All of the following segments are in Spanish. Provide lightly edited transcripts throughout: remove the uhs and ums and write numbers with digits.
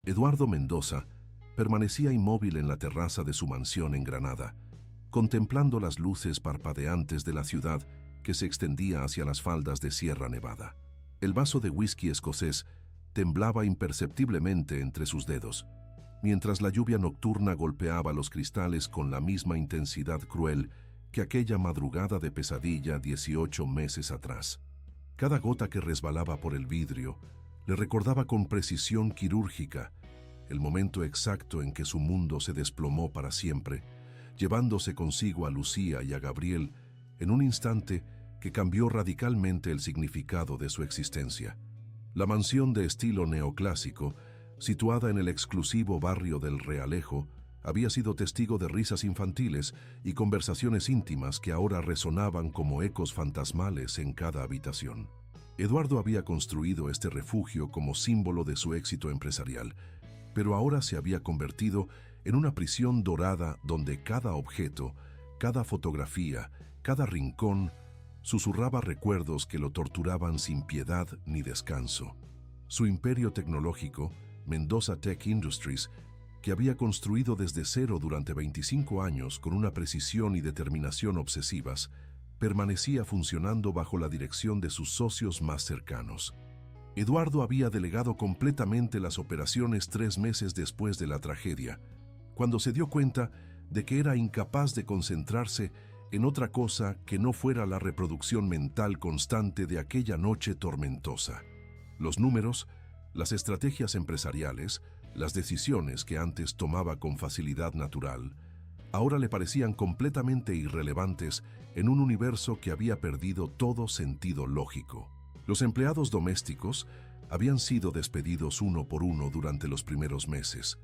Eduardo Mendoza permanecía inmóvil en la terraza de su mansión en Granada, contemplando las luces parpadeantes de la ciudad que se extendía hacia las faldas de Sierra Nevada. El vaso de whisky escocés temblaba imperceptiblemente entre sus dedos, mientras la lluvia nocturna golpeaba los cristales con la misma intensidad cruel que aquella madrugada de pesadilla 18 meses atrás. Cada gota que resbalaba por el vidrio le recordaba con precisión quirúrgica el momento exacto en que su mundo se desplomó para siempre, llevándose consigo a Lucía y a Gabriel en un instante que cambió radicalmente el significado de su existencia. La mansión de estilo neoclásico, situada en el exclusivo barrio del Realejo, había sido testigo de risas infantiles y conversaciones íntimas que ahora resonaban como ecos fantasmales en cada habitación. Eduardo había construido este refugio como símbolo de su éxito empresarial, pero ahora se había convertido en una prisión dorada donde cada objeto, cada fotografía, cada rincón, susurraba recuerdos que lo torturaban sin piedad ni descanso. Su imperio tecnológico, Mendoza Tech Industries, que había construido desde cero durante 25 años con una precisión y determinación obsesivas, permanecía funcionando bajo la dirección de sus socios más cercanos. Eduardo había delegado completamente las operaciones 3 meses después de la tragedia, cuando se dio cuenta de que era incapaz de concentrarse en otra cosa que no fuera la reproducción mental constante de aquella noche tormentosa. Los números, las estrategias empresariales, las decisiones que antes tomaba con facilidad natural, ahora le parecían completamente irrelevantes en un universo que había perdido todo sentido lógico. Los empleados domésticos habían sido despedidos uno por uno durante los primeros meses,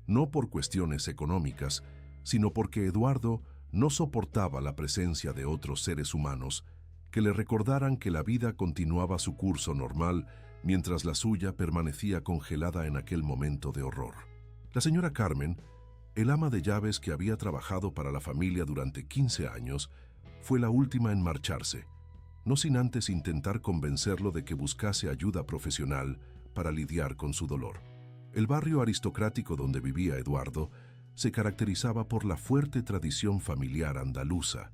no por cuestiones económicas, sino porque Eduardo no soportaba la presencia de otros seres humanos que le recordaran que la vida continuaba su curso normal mientras la suya permanecía congelada en aquel momento de horror. La señora Carmen, el ama de llaves que había trabajado para la familia durante 15 años, fue la última en marcharse, no sin antes intentar convencerlo de que buscase ayuda profesional para lidiar con su dolor. El barrio aristocrático donde vivía Eduardo se caracterizaba por la fuerte tradición familiar andaluza,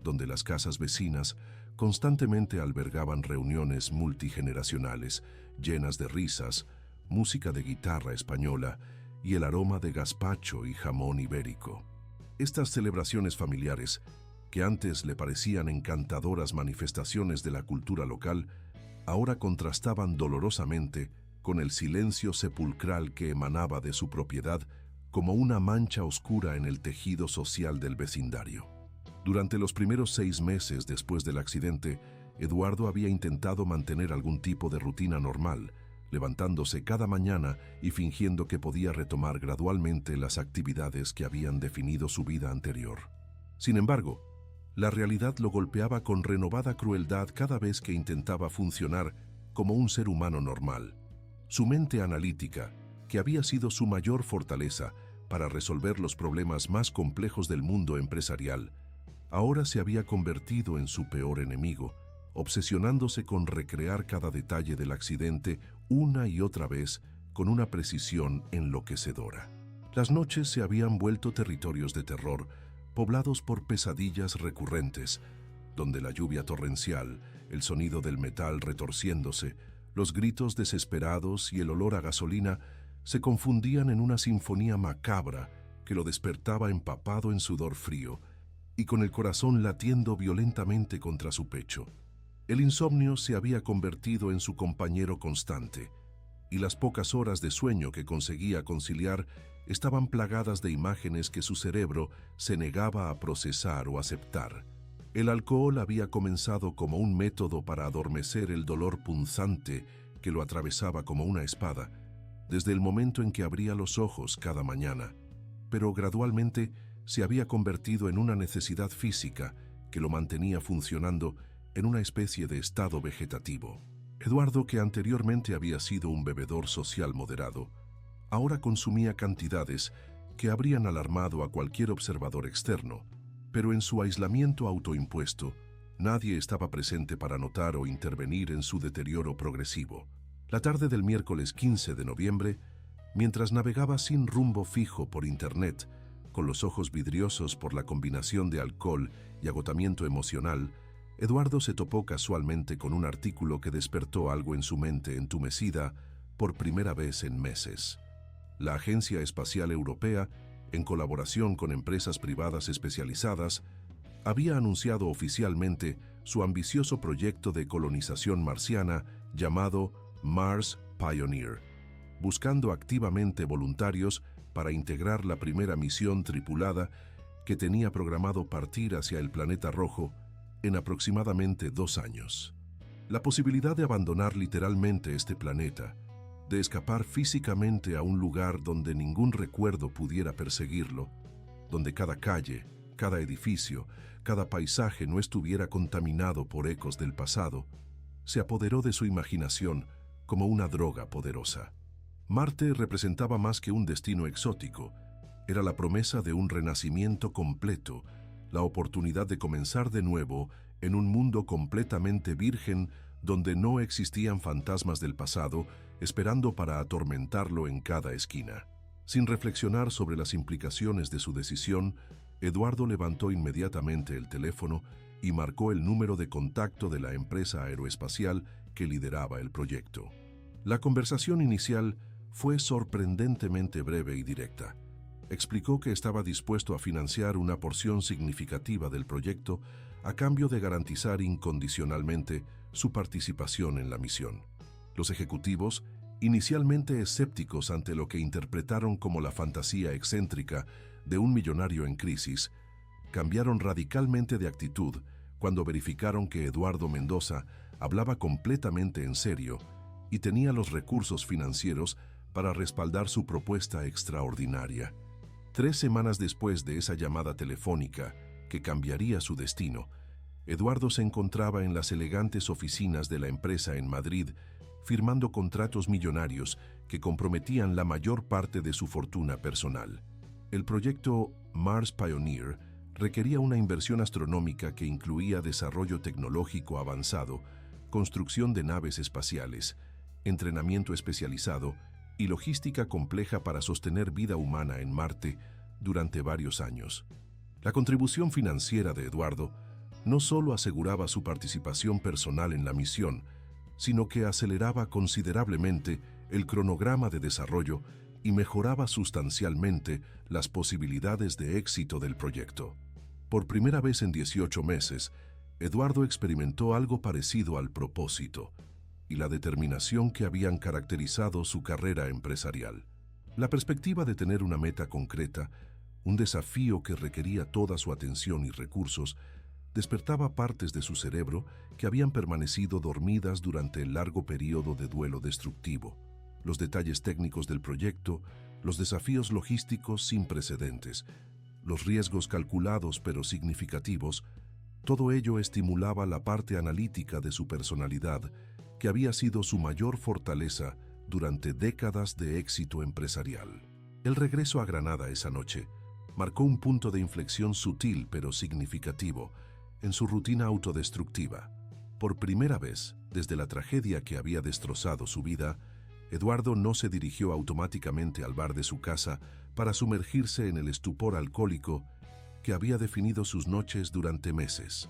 donde las casas vecinas constantemente albergaban reuniones multigeneracionales llenas de risas, música de guitarra española y el aroma de gazpacho y jamón ibérico. Estas celebraciones familiares, que antes le parecían encantadoras manifestaciones de la cultura local, ahora contrastaban dolorosamente con el silencio sepulcral que emanaba de su propiedad como una mancha oscura en el tejido social del vecindario. Durante los primeros 6 meses después del accidente, Eduardo había intentado mantener algún tipo de rutina normal, levantándose cada mañana y fingiendo que podía retomar gradualmente las actividades que habían definido su vida anterior. Sin embargo, la realidad lo golpeaba con renovada crueldad cada vez que intentaba funcionar como un ser humano normal. Su mente analítica, que había sido su mayor fortaleza para resolver los problemas más complejos del mundo empresarial, ahora se había convertido en su peor enemigo, obsesionándose con recrear cada detalle del accidente una y otra vez con una precisión enloquecedora. Las noches se habían vuelto territorios de terror, poblados por pesadillas recurrentes, donde la lluvia torrencial, el sonido del metal retorciéndose, los gritos desesperados y el olor a gasolina se confundían en una sinfonía macabra que lo despertaba empapado en sudor frío y con el corazón latiendo violentamente contra su pecho. El insomnio se había convertido en su compañero constante, y las pocas horas de sueño que conseguía conciliar estaban plagadas de imágenes que su cerebro se negaba a procesar o aceptar. El alcohol había comenzado como un método para adormecer el dolor punzante que lo atravesaba como una espada, desde el momento en que abría los ojos cada mañana, pero gradualmente se había convertido en una necesidad física que lo mantenía funcionando en una especie de estado vegetativo. Eduardo, que anteriormente había sido un bebedor social moderado, ahora consumía cantidades que habrían alarmado a cualquier observador externo, pero en su aislamiento autoimpuesto, nadie estaba presente para notar o intervenir en su deterioro progresivo. La tarde del miércoles 15 de noviembre, Mientras navegaba sin rumbo fijo por Internet, con los ojos vidriosos por la combinación de alcohol y agotamiento emocional, Eduardo se topó casualmente con un artículo que despertó algo en su mente entumecida por primera vez en meses. La Agencia Espacial Europea, en colaboración con empresas privadas especializadas, había anunciado oficialmente su ambicioso proyecto de colonización marciana llamado Mars Pioneer, buscando activamente voluntarios para integrar la primera misión tripulada que tenía programado partir hacia el planeta rojo en aproximadamente 2 años. La posibilidad de abandonar literalmente este planeta, de escapar físicamente a un lugar donde ningún recuerdo pudiera perseguirlo, donde cada calle, cada edificio, cada paisaje no estuviera contaminado por ecos del pasado, se apoderó de su imaginación como una droga poderosa. Marte representaba más que un destino exótico, era la promesa de un renacimiento completo, la oportunidad de comenzar de nuevo en un mundo completamente virgen donde no existían fantasmas del pasado esperando para atormentarlo en cada esquina. Sin reflexionar sobre las implicaciones de su decisión, Eduardo levantó inmediatamente el teléfono y marcó el número de contacto de la empresa aeroespacial que lideraba el proyecto. La conversación inicial fue sorprendentemente breve y directa. Explicó que estaba dispuesto a financiar una porción significativa del proyecto a cambio de garantizar incondicionalmente su participación en la misión. Los ejecutivos, inicialmente escépticos ante lo que interpretaron como la fantasía excéntrica de un millonario en crisis, cambiaron radicalmente de actitud cuando verificaron que Eduardo Mendoza hablaba completamente en serio y tenía los recursos financieros para respaldar su propuesta extraordinaria. 3 semanas después de esa llamada telefónica que cambiaría su destino, Eduardo se encontraba en las elegantes oficinas de la empresa en Madrid, firmando contratos millonarios que comprometían la mayor parte de su fortuna personal. El proyecto Mars Pioneer requería una inversión astronómica que incluía desarrollo tecnológico avanzado, construcción de naves espaciales, entrenamiento especializado y logística compleja para sostener vida humana en Marte durante varios años. La contribución financiera de Eduardo no solo aseguraba su participación personal en la misión, sino que aceleraba considerablemente el cronograma de desarrollo y mejoraba sustancialmente las posibilidades de éxito del proyecto. Por primera vez en 18 meses, Eduardo experimentó algo parecido al propósito y la determinación que habían caracterizado su carrera empresarial. La perspectiva de tener una meta concreta, un desafío que requería toda su atención y recursos, despertaba partes de su cerebro que habían permanecido dormidas durante el largo periodo de duelo destructivo. Los detalles técnicos del proyecto, los desafíos logísticos sin precedentes, los riesgos calculados pero significativos, todo ello estimulaba la parte analítica de su personalidad, que había sido su mayor fortaleza durante décadas de éxito empresarial. El regreso a Granada esa noche marcó un punto de inflexión sutil pero significativo en su rutina autodestructiva. Por primera vez, desde la tragedia que había destrozado su vida, Eduardo no se dirigió automáticamente al bar de su casa para sumergirse en el estupor alcohólico que había definido sus noches durante meses.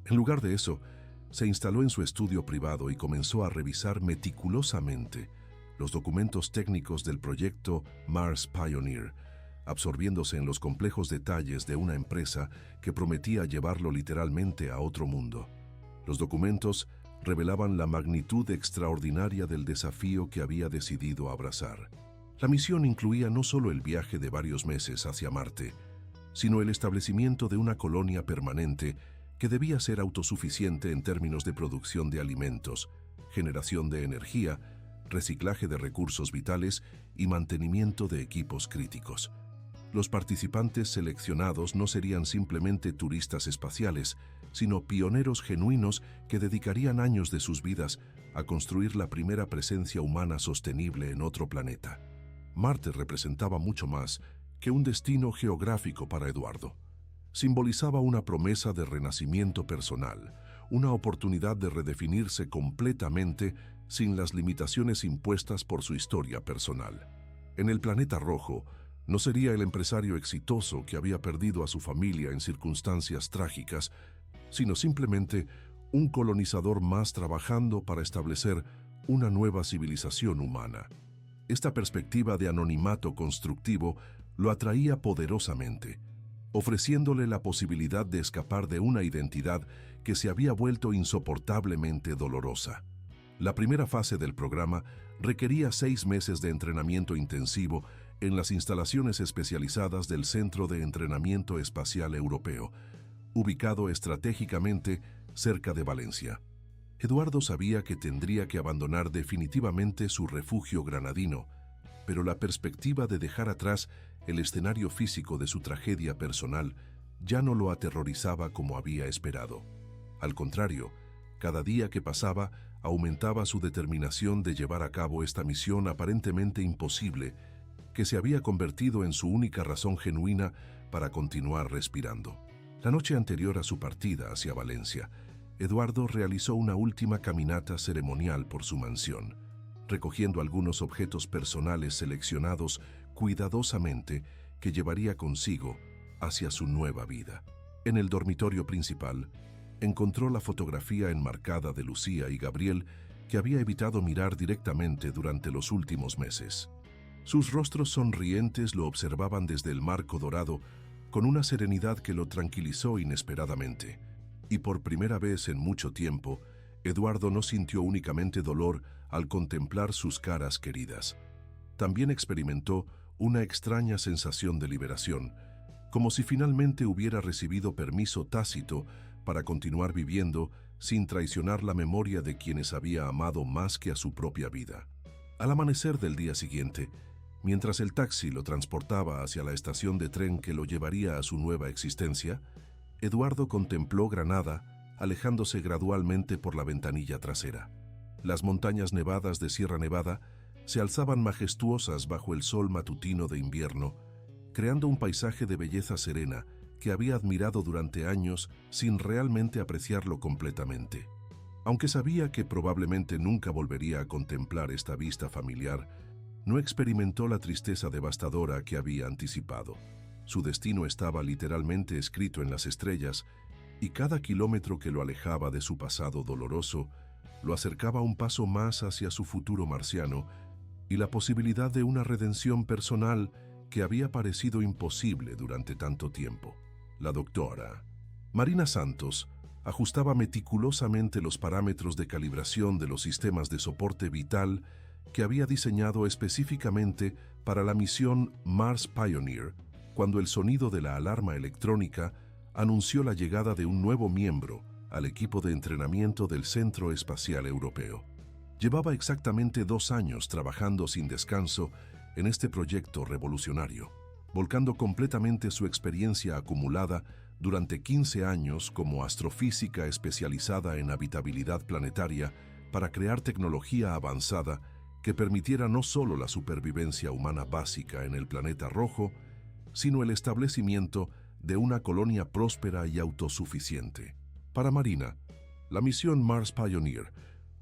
En lugar de eso, se instaló en su estudio privado y comenzó a revisar meticulosamente los documentos técnicos del proyecto Mars Pioneer, absorbiéndose en los complejos detalles de una empresa que prometía llevarlo literalmente a otro mundo. Los documentos revelaban la magnitud extraordinaria del desafío que había decidido abrazar. La misión incluía no solo el viaje de varios meses hacia Marte, sino el establecimiento de una colonia permanente que debía ser autosuficiente en términos de producción de alimentos, generación de energía, reciclaje de recursos vitales y mantenimiento de equipos críticos. Los participantes seleccionados no serían simplemente turistas espaciales, sino pioneros genuinos que dedicarían años de sus vidas a construir la primera presencia humana sostenible en otro planeta. Marte representaba mucho más que un destino geográfico para Eduardo. Simbolizaba una promesa de renacimiento personal, una oportunidad de redefinirse completamente sin las limitaciones impuestas por su historia personal. En el planeta rojo, no sería el empresario exitoso que había perdido a su familia en circunstancias trágicas, sino simplemente un colonizador más trabajando para establecer una nueva civilización humana. Esta perspectiva de anonimato constructivo lo atraía poderosamente, ofreciéndole la posibilidad de escapar de una identidad que se había vuelto insoportablemente dolorosa. La primera fase del programa requería 6 meses de entrenamiento intensivo en las instalaciones especializadas del Centro de Entrenamiento Espacial Europeo, ubicado estratégicamente cerca de Valencia. Eduardo sabía que tendría que abandonar definitivamente su refugio granadino, pero la perspectiva de dejar atrás el escenario físico de su tragedia personal ya no lo aterrorizaba como había esperado. Al contrario, cada día que pasaba aumentaba su determinación de llevar a cabo esta misión aparentemente imposible, que se había convertido en su única razón genuina para continuar respirando. La noche anterior a su partida hacia Valencia, Eduardo realizó una última caminata ceremonial por su mansión, recogiendo algunos objetos personales seleccionados cuidadosamente que llevaría consigo hacia su nueva vida. En el dormitorio principal, encontró la fotografía enmarcada de Lucía y Gabriel que había evitado mirar directamente durante los últimos meses. Sus rostros sonrientes lo observaban desde el marco dorado con una serenidad que lo tranquilizó inesperadamente. Y por primera vez en mucho tiempo, Eduardo no sintió únicamente dolor al contemplar sus caras queridas. También experimentó una extraña sensación de liberación, como si finalmente hubiera recibido permiso tácito para continuar viviendo sin traicionar la memoria de quienes había amado más que a su propia vida. Al amanecer del día siguiente, mientras el taxi lo transportaba hacia la estación de tren que lo llevaría a su nueva existencia, Eduardo contempló Granada, alejándose gradualmente por la ventanilla trasera. Las montañas nevadas de Sierra Nevada se alzaban majestuosas bajo el sol matutino de invierno, creando un paisaje de belleza serena que había admirado durante años sin realmente apreciarlo completamente. Aunque sabía que probablemente nunca volvería a contemplar esta vista familiar, no experimentó la tristeza devastadora que había anticipado. Su destino estaba literalmente escrito en las estrellas, y cada kilómetro que lo alejaba de su pasado doloroso lo acercaba un paso más hacia su futuro marciano y la posibilidad de una redención personal que había parecido imposible durante tanto tiempo. La doctora Marina Santos ajustaba meticulosamente los parámetros de calibración de los sistemas de soporte vital que había diseñado específicamente para la misión Mars Pioneer, cuando el sonido de la alarma electrónica anunció la llegada de un nuevo miembro al equipo de entrenamiento del Centro Espacial Europeo. Llevaba exactamente 2 años trabajando sin descanso en este proyecto revolucionario, volcando completamente su experiencia acumulada durante 15 años como astrofísica especializada en habitabilidad planetaria para crear tecnología avanzada que permitiera no solo la supervivencia humana básica en el planeta rojo, sino el establecimiento de una colonia próspera y autosuficiente. Para Marina, la misión Mars Pioneer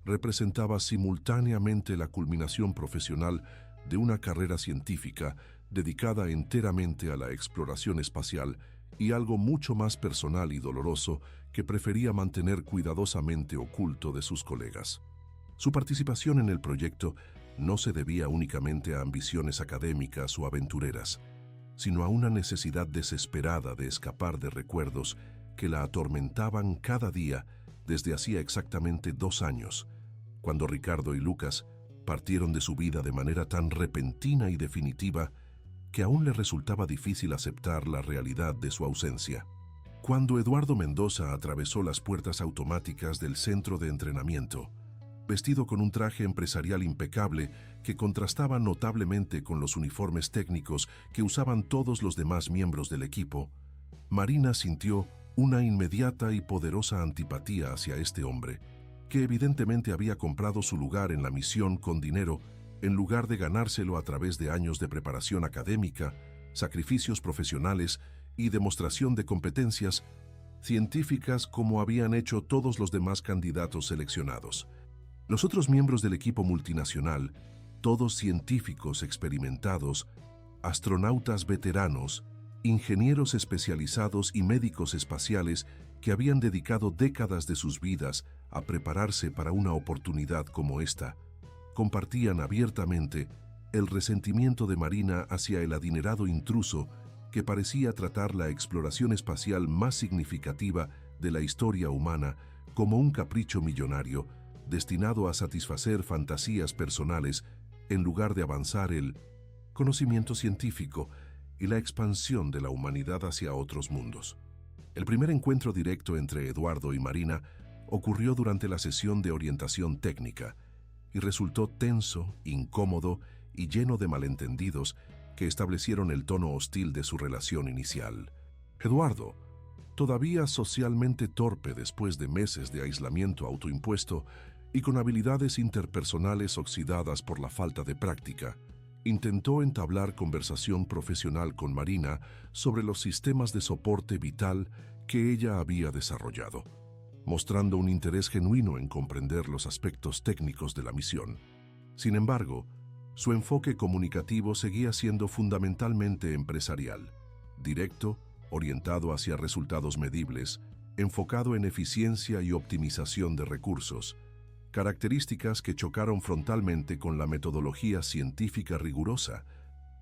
representaba simultáneamente la culminación profesional de una carrera científica dedicada enteramente a la exploración espacial y algo mucho más personal y doloroso que prefería mantener cuidadosamente oculto de sus colegas. Su participación en el proyecto no se debía únicamente a ambiciones académicas o aventureras, sino a una necesidad desesperada de escapar de recuerdos que la atormentaban cada día desde hacía exactamente 2 años, cuando Ricardo y Lucas partieron de su vida de manera tan repentina y definitiva que aún le resultaba difícil aceptar la realidad de su ausencia. Cuando Eduardo Mendoza atravesó las puertas automáticas del centro de entrenamiento, vestido con un traje empresarial impecable que contrastaba notablemente con los uniformes técnicos que usaban todos los demás miembros del equipo, Marina sintió una inmediata y poderosa antipatía hacia este hombre, que evidentemente había comprado su lugar en la misión con dinero en lugar de ganárselo a través de años de preparación académica, sacrificios profesionales y demostración de competencias científicas como habían hecho todos los demás candidatos seleccionados. Los otros miembros del equipo multinacional todos científicos experimentados, astronautas veteranos, ingenieros especializados y médicos espaciales que habían dedicado décadas de sus vidas a prepararse para una oportunidad como esta, compartían abiertamente el resentimiento de Marina hacia el adinerado intruso que parecía tratar la exploración espacial más significativa de la historia humana como un capricho millonario destinado a satisfacer fantasías personales en lugar de avanzar el conocimiento científico y la expansión de la humanidad hacia otros mundos. El primer encuentro directo entre Eduardo y Marina ocurrió durante la sesión de orientación técnica y resultó tenso, incómodo y lleno de malentendidos que establecieron el tono hostil de su relación inicial. Eduardo, todavía socialmente torpe después de meses de aislamiento autoimpuesto y con habilidades interpersonales oxidadas por la falta de práctica, intentó entablar conversación profesional con Marina sobre los sistemas de soporte vital que ella había desarrollado, mostrando un interés genuino en comprender los aspectos técnicos de la misión. Sin embargo, su enfoque comunicativo seguía siendo fundamentalmente empresarial, directo, orientado hacia resultados medibles, enfocado en eficiencia y optimización de recursos, características que chocaron frontalmente con la metodología científica rigurosa,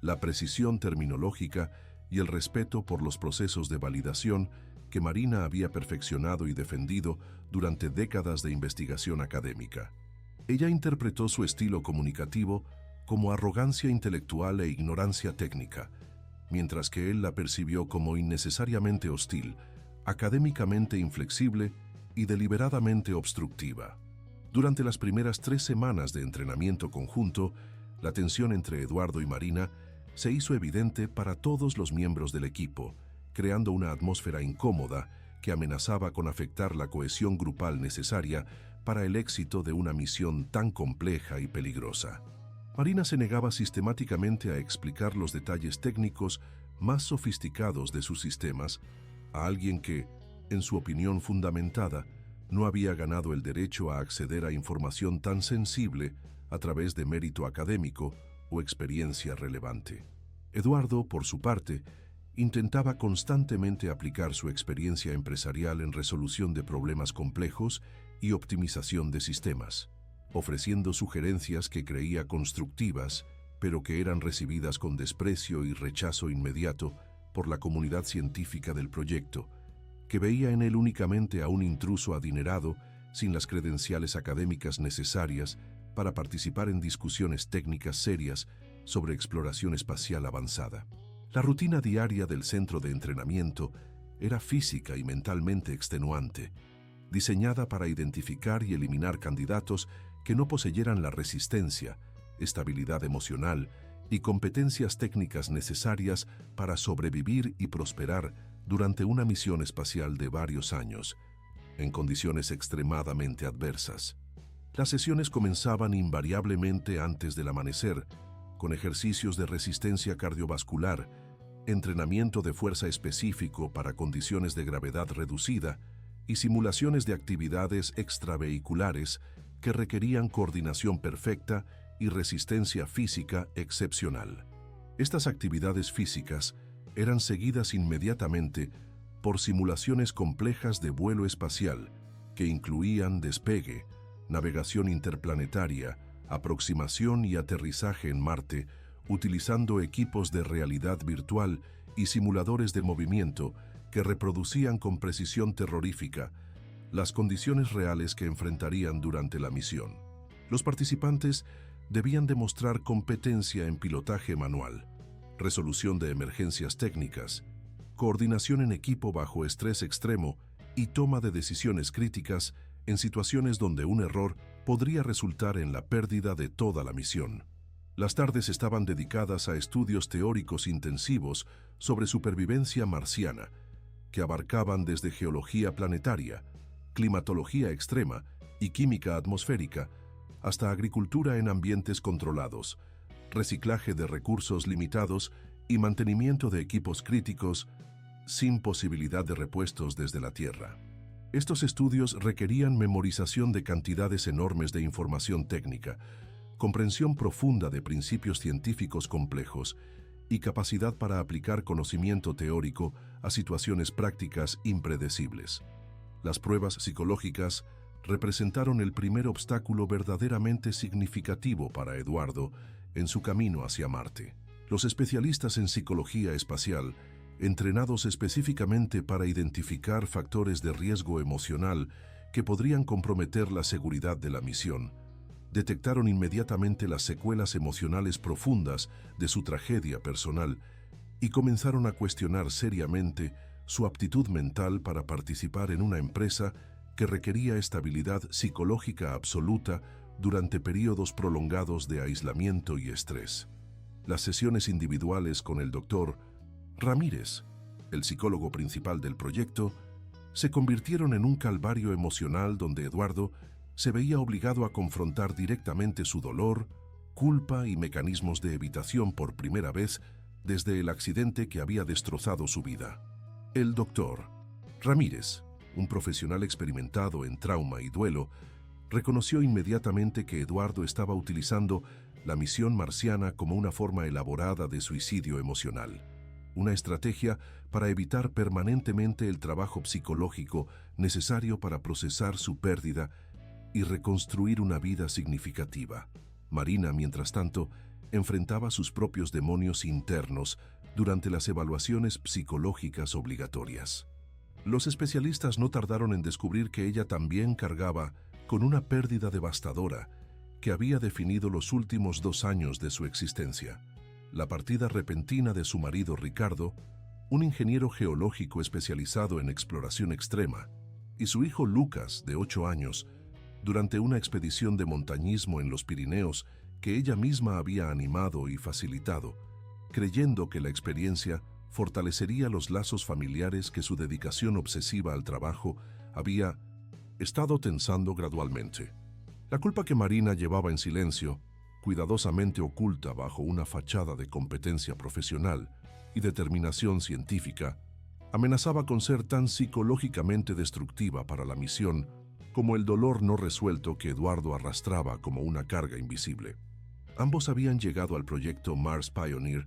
la precisión terminológica y el respeto por los procesos de validación que Marina había perfeccionado y defendido durante décadas de investigación académica. Ella interpretó su estilo comunicativo como arrogancia intelectual e ignorancia técnica, mientras que él la percibió como innecesariamente hostil, académicamente inflexible y deliberadamente obstructiva. Durante las primeras 3 semanas de entrenamiento conjunto, la tensión entre Eduardo y Marina se hizo evidente para todos los miembros del equipo, creando una atmósfera incómoda que amenazaba con afectar la cohesión grupal necesaria para el éxito de una misión tan compleja y peligrosa. Marina se negaba sistemáticamente a explicar los detalles técnicos más sofisticados de sus sistemas a alguien que, en su opinión fundamentada, no había ganado el derecho a acceder a información tan sensible a través de mérito académico o experiencia relevante. Eduardo, por su parte, intentaba constantemente aplicar su experiencia empresarial en resolución de problemas complejos y optimización de sistemas, ofreciendo sugerencias que creía constructivas, pero que eran recibidas con desprecio y rechazo inmediato por la comunidad científica del proyecto, que veía en él únicamente a un intruso adinerado sin las credenciales académicas necesarias para participar en discusiones técnicas serias sobre exploración espacial avanzada. La rutina diaria del centro de entrenamiento era física y mentalmente extenuante, diseñada para identificar y eliminar candidatos que no poseyeran la resistencia, estabilidad emocional y competencias técnicas necesarias para sobrevivir y prosperar durante una misión espacial de varios años, en condiciones extremadamente adversas. Las sesiones comenzaban invariablemente antes del amanecer, con ejercicios de resistencia cardiovascular, entrenamiento de fuerza específico para condiciones de gravedad reducida y simulaciones de actividades extravehiculares que requerían coordinación perfecta y resistencia física excepcional. Estas actividades físicas eran seguidas inmediatamente por simulaciones complejas de vuelo espacial que incluían despegue, navegación interplanetaria, aproximación y aterrizaje en Marte, utilizando equipos de realidad virtual y simuladores de movimiento que reproducían con precisión terrorífica las condiciones reales que enfrentarían durante la misión. Los participantes debían demostrar competencia en pilotaje manual, resolución de emergencias técnicas, coordinación en equipo bajo estrés extremo y toma de decisiones críticas en situaciones donde un error podría resultar en la pérdida de toda la misión. Las tardes estaban dedicadas a estudios teóricos intensivos sobre supervivencia marciana, que abarcaban desde geología planetaria, climatología extrema y química atmosférica, hasta agricultura en ambientes controlados, reciclaje de recursos limitados y mantenimiento de equipos críticos sin posibilidad de repuestos desde la Tierra. Estos estudios requerían memorización de cantidades enormes de información técnica, comprensión profunda de principios científicos complejos y capacidad para aplicar conocimiento teórico a situaciones prácticas impredecibles. Las pruebas psicológicas representaron el primer obstáculo verdaderamente significativo para Eduardo en su camino hacia Marte. Los especialistas en psicología espacial, entrenados específicamente para identificar factores de riesgo emocional que podrían comprometer la seguridad de la misión, detectaron inmediatamente las secuelas emocionales profundas de su tragedia personal y comenzaron a cuestionar seriamente su aptitud mental para participar en una empresa que requería estabilidad psicológica absoluta durante periodos prolongados de aislamiento y estrés. Las sesiones individuales con el Dr. Ramírez, el psicólogo principal del proyecto, se convirtieron en un calvario emocional donde Eduardo se veía obligado a confrontar directamente su dolor, culpa y mecanismos de evitación por primera vez desde el accidente que había destrozado su vida. El Dr. Ramírez, un profesional experimentado en trauma y duelo, reconoció inmediatamente que Eduardo estaba utilizando la misión marciana como una forma elaborada de suicidio emocional, una estrategia para evitar permanentemente el trabajo psicológico necesario para procesar su pérdida y reconstruir una vida significativa. Marina, mientras tanto, enfrentaba sus propios demonios internos durante las evaluaciones psicológicas obligatorias. Los especialistas no tardaron en descubrir que ella también cargaba con una pérdida devastadora que había definido los últimos 2 años de su existencia: la partida repentina de su marido Ricardo, un ingeniero geológico especializado en exploración extrema, y su hijo Lucas, de 8 años, durante una expedición de montañismo en los Pirineos que ella misma había animado y facilitado, creyendo que la experiencia fortalecería los lazos familiares que su dedicación obsesiva al trabajo había estado tensando gradualmente. La culpa que Marina llevaba en silencio, cuidadosamente oculta bajo una fachada de competencia profesional y determinación científica, amenazaba con ser tan psicológicamente destructiva para la misión como el dolor no resuelto que Eduardo arrastraba como una carga invisible. Ambos habían llegado al proyecto Mars Pioneer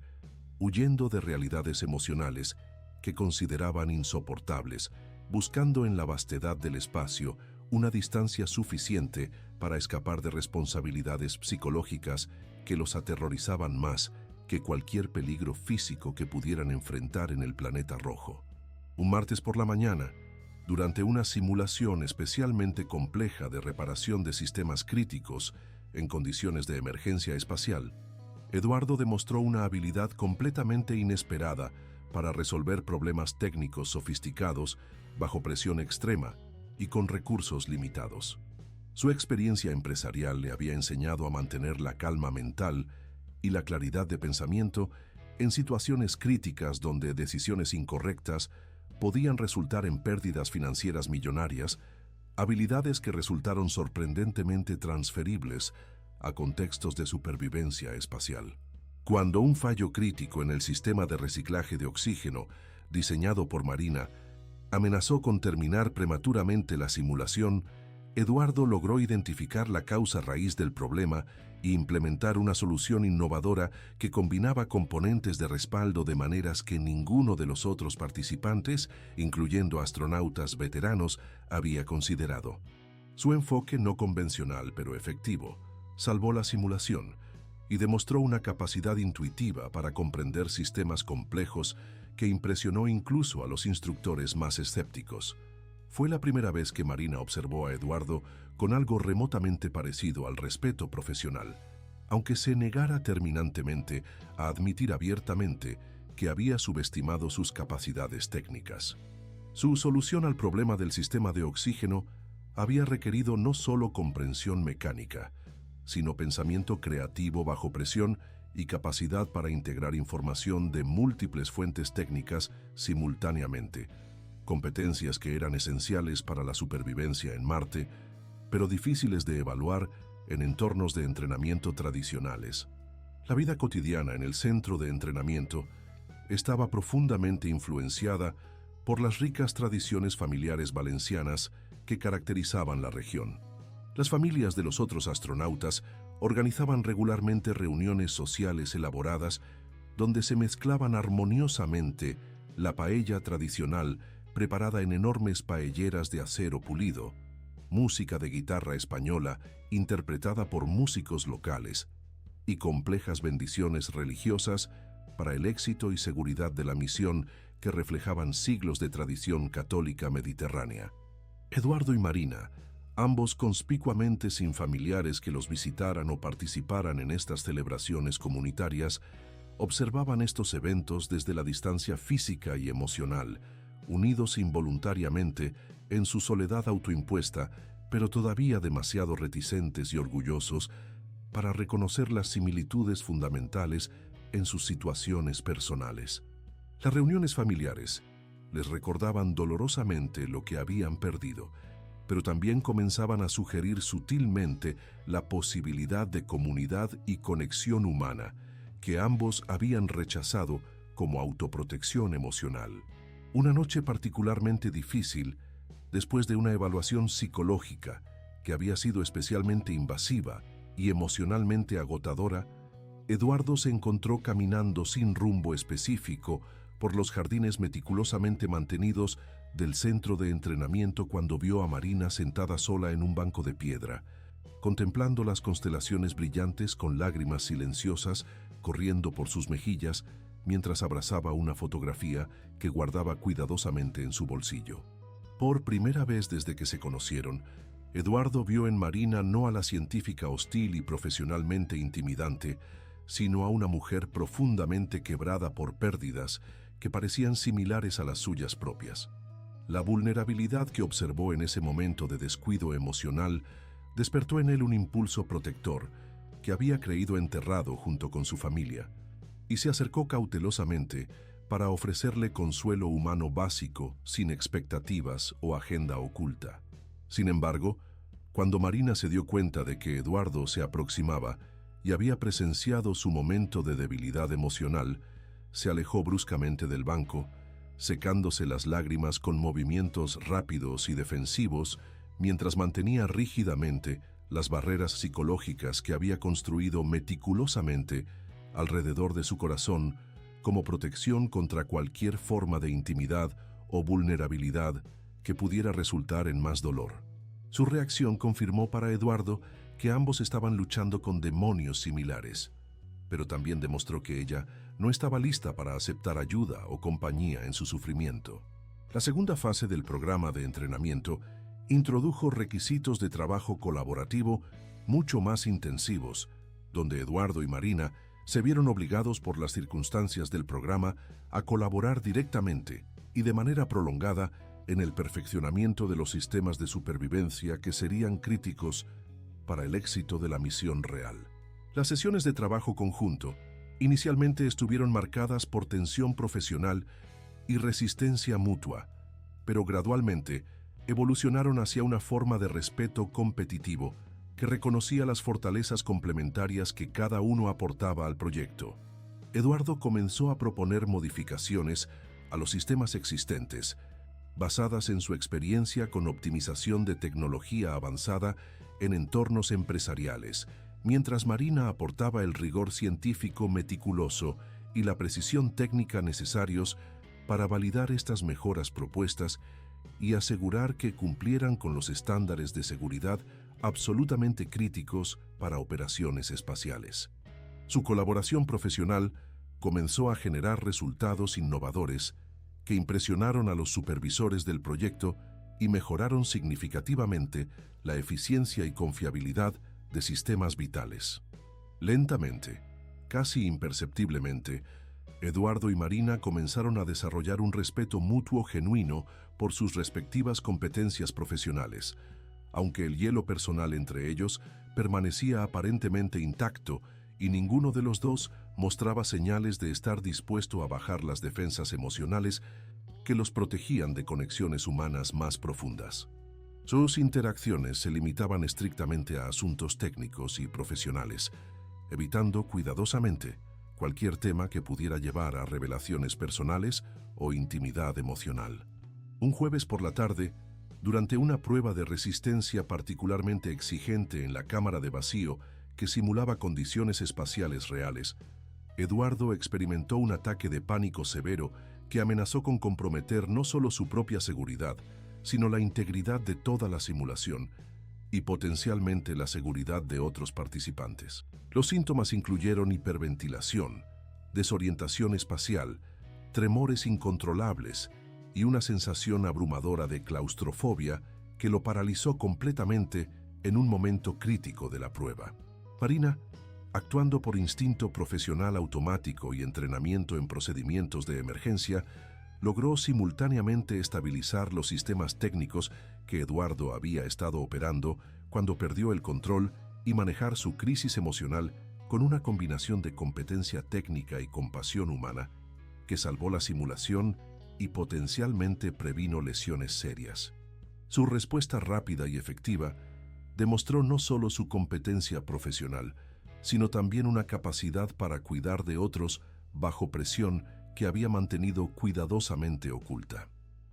huyendo de realidades emocionales que consideraban insoportables, buscando en la vastedad del espacio una distancia suficiente para escapar de responsabilidades psicológicas que los aterrorizaban más que cualquier peligro físico que pudieran enfrentar en el planeta rojo. Un martes por la mañana, durante una simulación especialmente compleja de reparación de sistemas críticos en condiciones de emergencia espacial, Eduardo demostró una habilidad completamente inesperada para resolver problemas técnicos sofisticados bajo presión extrema y con recursos limitados. Su experiencia empresarial le había enseñado a mantener la calma mental y la claridad de pensamiento en situaciones críticas donde decisiones incorrectas podían resultar en pérdidas financieras millonarias, habilidades que resultaron sorprendentemente transferibles a contextos de supervivencia espacial. Cuando un fallo crítico en el sistema de reciclaje de oxígeno diseñado por Marina amenazó con terminar prematuramente la simulación, Eduardo logró identificar la causa raíz del problema e implementar una solución innovadora que combinaba componentes de respaldo de maneras que ninguno de los otros participantes, incluyendo astronautas veteranos, había considerado. Su enfoque no convencional pero efectivo salvó la simulación y demostró una capacidad intuitiva para comprender sistemas complejos que impresionó incluso a los instructores más escépticos. Fue la primera vez que Marina observó a Eduardo con algo remotamente parecido al respeto profesional, aunque se negara terminantemente a admitir abiertamente que había subestimado sus capacidades técnicas. Su solución al problema del sistema de oxígeno había requerido no solo comprensión mecánica, sino pensamiento creativo bajo presión y capacidad para integrar información de múltiples fuentes técnicas simultáneamente, competencias que eran esenciales para la supervivencia en Marte, pero difíciles de evaluar en entornos de entrenamiento tradicionales. La vida cotidiana en el centro de entrenamiento estaba profundamente influenciada por las ricas tradiciones familiares valencianas que caracterizaban la región. Las familias de los otros astronautas organizaban regularmente reuniones sociales elaboradas donde se mezclaban armoniosamente la paella tradicional preparada en enormes paelleras de acero pulido, música de guitarra española interpretada por músicos locales y complejas bendiciones religiosas para el éxito y seguridad de la misión que reflejaban siglos de tradición católica mediterránea. Eduardo y Marina, ambos conspicuamente sin familiares que los visitaran o participaran en estas celebraciones comunitarias, observaban estos eventos desde la distancia física y emocional, unidos involuntariamente en su soledad autoimpuesta, pero todavía demasiado reticentes y orgullosos para reconocer las similitudes fundamentales en sus situaciones personales. Las reuniones familiares les recordaban dolorosamente lo que habían perdido, pero también comenzaban a sugerir sutilmente la posibilidad de comunidad y conexión humana que ambos habían rechazado como autoprotección emocional. Una noche particularmente difícil, después de una evaluación psicológica que había sido especialmente invasiva y emocionalmente agotadora, Eduardo se encontró caminando sin rumbo específico por los jardines meticulosamente mantenidos del centro de entrenamiento cuando vio a Marina sentada sola en un banco de piedra, contemplando las constelaciones brillantes con lágrimas silenciosas corriendo por sus mejillas mientras abrazaba una fotografía que guardaba cuidadosamente en su bolsillo. Por primera vez desde que se conocieron, Eduardo vio en Marina no a la científica hostil y profesionalmente intimidante, sino a una mujer profundamente quebrada por pérdidas que parecían similares a las suyas propias. La vulnerabilidad que observó en ese momento de descuido emocional despertó en él un impulso protector que había creído enterrado junto con su familia, y se acercó cautelosamente para ofrecerle consuelo humano básico sin expectativas o agenda oculta. Sin embargo, cuando Marina se dio cuenta de que Eduardo se aproximaba y había presenciado su momento de debilidad emocional, se alejó bruscamente del banco, secándose las lágrimas con movimientos rápidos y defensivos mientras mantenía rígidamente las barreras psicológicas que había construido meticulosamente alrededor de su corazón como protección contra cualquier forma de intimidad o vulnerabilidad que pudiera resultar en más dolor. Su reacción confirmó para Eduardo que ambos estaban luchando con demonios similares, pero también demostró que ella no estaba lista para aceptar ayuda o compañía en su sufrimiento. La segunda fase del programa de entrenamiento introdujo requisitos de trabajo colaborativo mucho más intensivos, donde Eduardo y Marina se vieron obligados por las circunstancias del programa a colaborar directamente y de manera prolongada en el perfeccionamiento de los sistemas de supervivencia que serían críticos para el éxito de la misión real. Las sesiones de trabajo conjunto inicialmente estuvieron marcadas por tensión profesional y resistencia mutua, pero gradualmente evolucionaron hacia una forma de respeto competitivo que reconocía las fortalezas complementarias que cada uno aportaba al proyecto. Eduardo comenzó a proponer modificaciones a los sistemas existentes, basadas en su experiencia con optimización de tecnología avanzada en entornos empresariales, mientras Marina aportaba el rigor científico meticuloso y la precisión técnica necesarios para validar estas mejoras propuestas y asegurar que cumplieran con los estándares de seguridad absolutamente críticos para operaciones espaciales. Su colaboración profesional comenzó a generar resultados innovadores que impresionaron a los supervisores del proyecto y mejoraron significativamente la eficiencia y confiabilidad de sistemas vitales. Lentamente, casi imperceptiblemente, Eduardo y Marina comenzaron a desarrollar un respeto mutuo genuino por sus respectivas competencias profesionales, aunque el hielo personal entre ellos permanecía aparentemente intacto y ninguno de los dos mostraba señales de estar dispuesto a bajar las defensas emocionales que los protegían de conexiones humanas más profundas. Sus interacciones se limitaban estrictamente a asuntos técnicos y profesionales, evitando cuidadosamente cualquier tema que pudiera llevar a revelaciones personales o intimidad emocional. Un jueves por la tarde, durante una prueba de resistencia particularmente exigente en la cámara de vacío que simulaba condiciones espaciales reales, Eduardo experimentó un ataque de pánico severo que amenazó con comprometer no solo su propia seguridad, sino la integridad de toda la simulación y potencialmente la seguridad de otros participantes. Los síntomas incluyeron hiperventilación, desorientación espacial, tremores incontrolables y una sensación abrumadora de claustrofobia que lo paralizó completamente en un momento crítico de la prueba. Marina, actuando por instinto profesional automático y entrenamiento en procedimientos de emergencia, logró simultáneamente estabilizar los sistemas técnicos que Eduardo había estado operando cuando perdió el control y manejar su crisis emocional con una combinación de competencia técnica y compasión humana que salvó la simulación y potencialmente previno lesiones serias. Su respuesta rápida y efectiva demostró no solo su competencia profesional, sino también una capacidad para cuidar de otros bajo presión que había mantenido cuidadosamente oculta.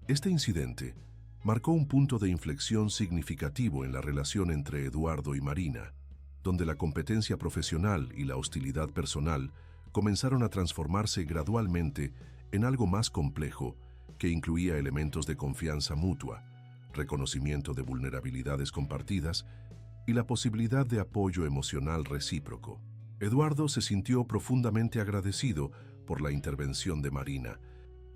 Este incidente marcó un punto de inflexión significativo en la relación entre Eduardo y Marina, donde la competencia profesional y la hostilidad personal comenzaron a transformarse gradualmente en algo más complejo que incluía elementos de confianza mutua, reconocimiento de vulnerabilidades compartidas y la posibilidad de apoyo emocional recíproco. Eduardo se sintió profundamente agradecido por la intervención de Marina,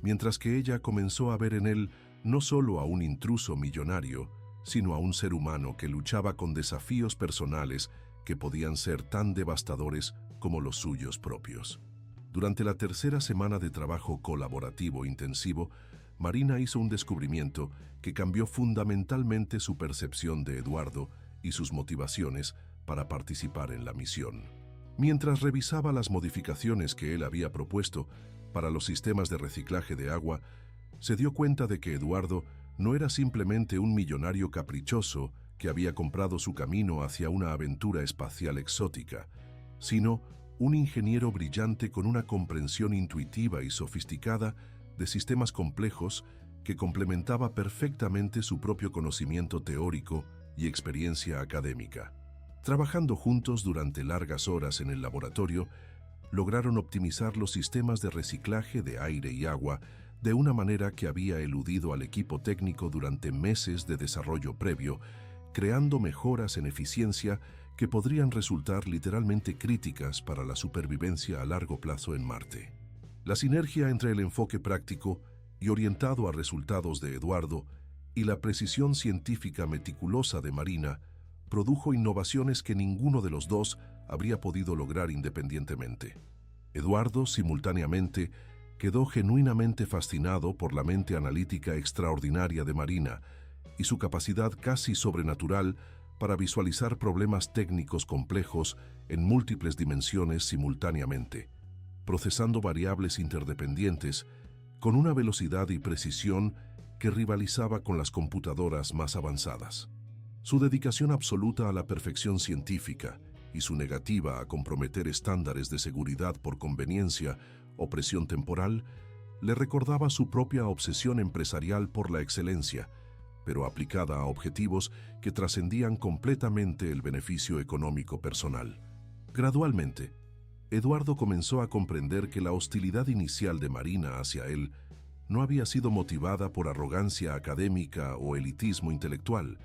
mientras que ella comenzó a ver en él no solo a un intruso millonario, sino a un ser humano que luchaba con desafíos personales que podían ser tan devastadores como los suyos propios. Durante la tercera semana de trabajo colaborativo intensivo, Marina hizo un descubrimiento que cambió fundamentalmente su percepción de Eduardo y sus motivaciones para participar en la misión. Mientras revisaba las modificaciones que él había propuesto para los sistemas de reciclaje de agua, se dio cuenta de que Eduardo no era simplemente un millonario caprichoso que había comprado su camino hacia una aventura espacial exótica, sino un ingeniero brillante con una comprensión intuitiva y sofisticada de sistemas complejos que complementaba perfectamente su propio conocimiento teórico y experiencia académica. Trabajando juntos durante largas horas en el laboratorio, lograron optimizar los sistemas de reciclaje de aire y agua de una manera que había eludido al equipo técnico durante meses de desarrollo previo, creando mejoras en eficiencia que podrían resultar literalmente críticas para la supervivencia a largo plazo en Marte. La sinergia entre el enfoque práctico y orientado a resultados de Eduardo y la precisión científica meticulosa de Marina produjo innovaciones que ninguno de los dos habría podido lograr independientemente. Eduardo, simultáneamente, quedó genuinamente fascinado por la mente analítica extraordinaria de Marina y su capacidad casi sobrenatural para visualizar problemas técnicos complejos en múltiples dimensiones simultáneamente, procesando variables interdependientes con una velocidad y precisión que rivalizaba con las computadoras más avanzadas. Su dedicación absoluta a la perfección científica y su negativa a comprometer estándares de seguridad por conveniencia o presión temporal le recordaba su propia obsesión empresarial por la excelencia, pero aplicada a objetivos que trascendían completamente el beneficio económico personal. Gradualmente, Eduardo comenzó a comprender que la hostilidad inicial de Marina hacia él no había sido motivada por arrogancia académica o elitismo intelectual,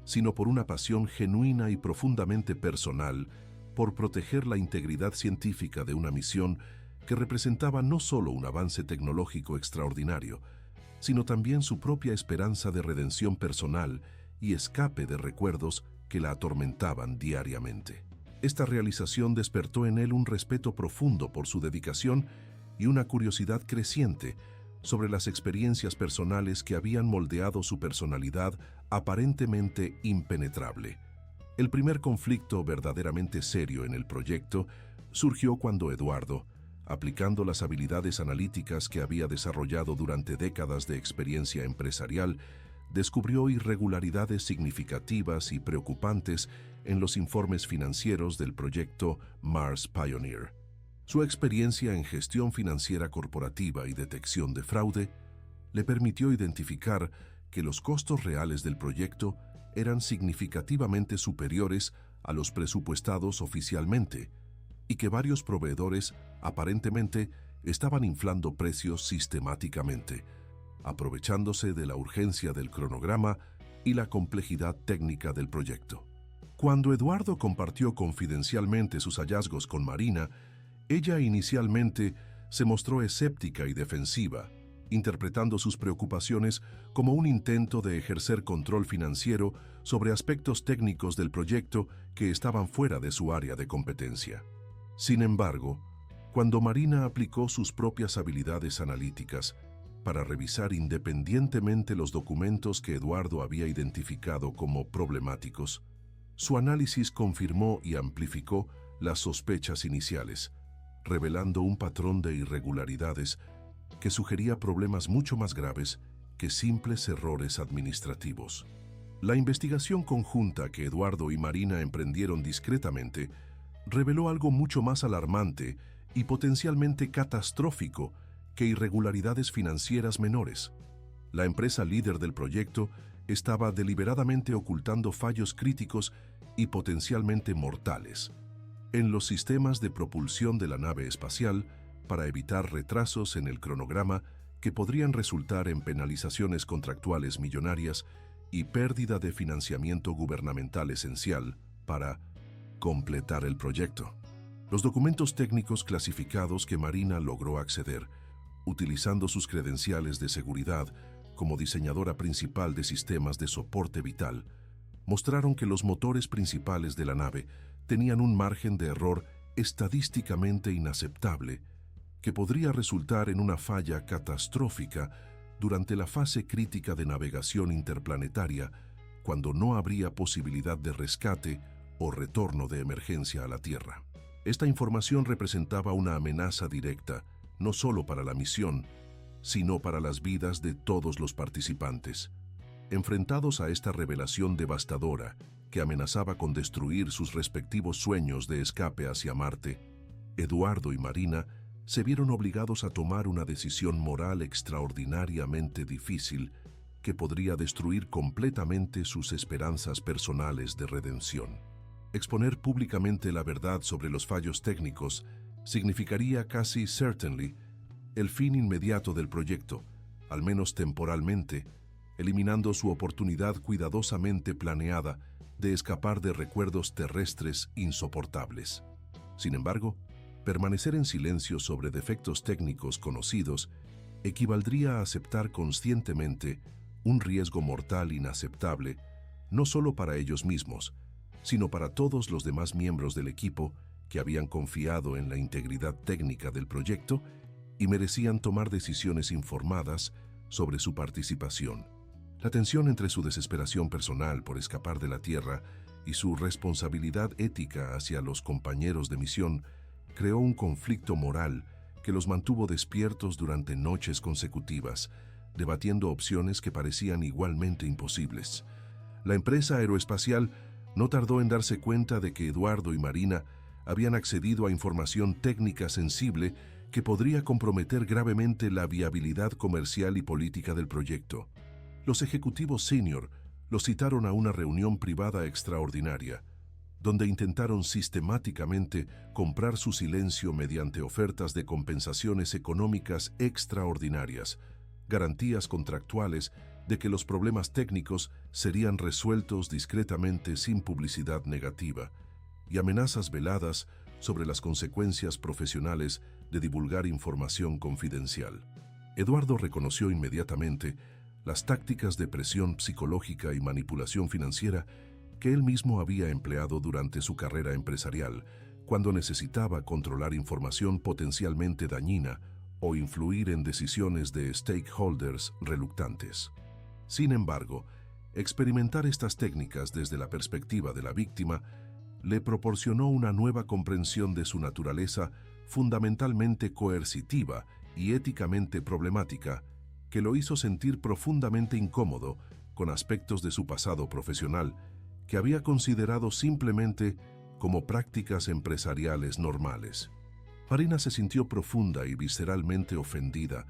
sino por una pasión genuina y profundamente personal por proteger la integridad científica de una misión que representaba no solo un avance tecnológico extraordinario, sino también su propia esperanza de redención personal y escape de recuerdos que la atormentaban diariamente. Esta realización despertó en él un respeto profundo por su dedicación y una curiosidad creciente sobre las experiencias personales que habían moldeado su personalidad aparentemente impenetrable. El primer conflicto verdaderamente serio en el proyecto surgió cuando Eduardo, aplicando las habilidades analíticas que había desarrollado durante décadas de experiencia empresarial, descubrió irregularidades significativas y preocupantes en los informes financieros del proyecto Mars Pioneer. Su experiencia en gestión financiera corporativa y detección de fraude le permitió identificar que los costos reales del proyecto eran significativamente superiores a los presupuestados oficialmente y que varios proveedores aparentemente estaban inflando precios sistemáticamente, aprovechándose de la urgencia del cronograma y la complejidad técnica del proyecto. Cuando Eduardo compartió confidencialmente sus hallazgos con Marina, ella inicialmente se mostró escéptica y defensiva, interpretando sus preocupaciones como un intento de ejercer control financiero sobre aspectos técnicos del proyecto que estaban fuera de su área de competencia. Sin embargo, cuando Marina aplicó sus propias habilidades analíticas para revisar independientemente los documentos que Eduardo había identificado como problemáticos, su análisis confirmó y amplificó las sospechas iniciales, revelando un patrón de irregularidades que sugería problemas mucho más graves que simples errores administrativos. La investigación conjunta que Eduardo y Marina emprendieron discretamente reveló algo mucho más alarmante y potencialmente catastrófico que irregularidades financieras menores. La empresa líder del proyecto estaba deliberadamente ocultando fallos críticos y potencialmente mortales en los sistemas de propulsión de la nave espacial para evitar retrasos en el cronograma que podrían resultar en penalizaciones contractuales millonarias y pérdida de financiamiento gubernamental esencial para completar el proyecto. Los documentos técnicos clasificados que Marina logró acceder, utilizando sus credenciales de seguridad como diseñadora principal de sistemas de soporte vital, mostraron que los motores principales de la nave tenían un margen de error estadísticamente inaceptable que podría resultar en una falla catastrófica durante la fase crítica de navegación interplanetaria, cuando no habría posibilidad de rescate o retorno de emergencia a la Tierra. Esta información representaba una amenaza directa, no solo para la misión, sino para las vidas de todos los participantes. Enfrentados a esta revelación devastadora, que amenazaba con destruir sus respectivos sueños de escape hacia Marte, Eduardo y Marina se vieron obligados a tomar una decisión moral extraordinariamente difícil que podría destruir completamente sus esperanzas personales de redención. Exponer públicamente la verdad sobre los fallos técnicos significaría casi certainly el fin inmediato del proyecto, al menos temporalmente, eliminando su oportunidad cuidadosamente planeada de escapar de recuerdos terrestres insoportables. Sin embargo, permanecer en silencio sobre defectos técnicos conocidos equivaldría a aceptar conscientemente un riesgo mortal inaceptable, no solo para ellos mismos, sino para todos los demás miembros del equipo que habían confiado en la integridad técnica del proyecto y merecían tomar decisiones informadas sobre su participación. La tensión entre su desesperación personal por escapar de la Tierra y su responsabilidad ética hacia los compañeros de misión creó un conflicto moral que los mantuvo despiertos durante noches consecutivas, debatiendo opciones que parecían igualmente imposibles. La empresa aeroespacial no tardó en darse cuenta de que Eduardo y Marina habían accedido a información técnica sensible que podría comprometer gravemente la viabilidad comercial y política del proyecto. Los ejecutivos senior los citaron a una reunión privada extraordinaria, donde intentaron sistemáticamente comprar su silencio mediante ofertas de compensaciones económicas extraordinarias, garantías contractuales de que los problemas técnicos serían resueltos discretamente sin publicidad negativa, y amenazas veladas sobre las consecuencias profesionales de divulgar información confidencial. Eduardo reconoció inmediatamente las tácticas de presión psicológica y manipulación financiera que él mismo había empleado durante su carrera empresarial, cuando necesitaba controlar información potencialmente dañina o influir en decisiones de stakeholders reluctantes. Sin embargo, experimentar estas técnicas desde la perspectiva de la víctima le proporcionó una nueva comprensión de su naturaleza fundamentalmente coercitiva y éticamente problemática, que lo hizo sentir profundamente incómodo con aspectos de su pasado profesional que había considerado simplemente como prácticas empresariales normales. Marina se sintió profunda y visceralmente ofendida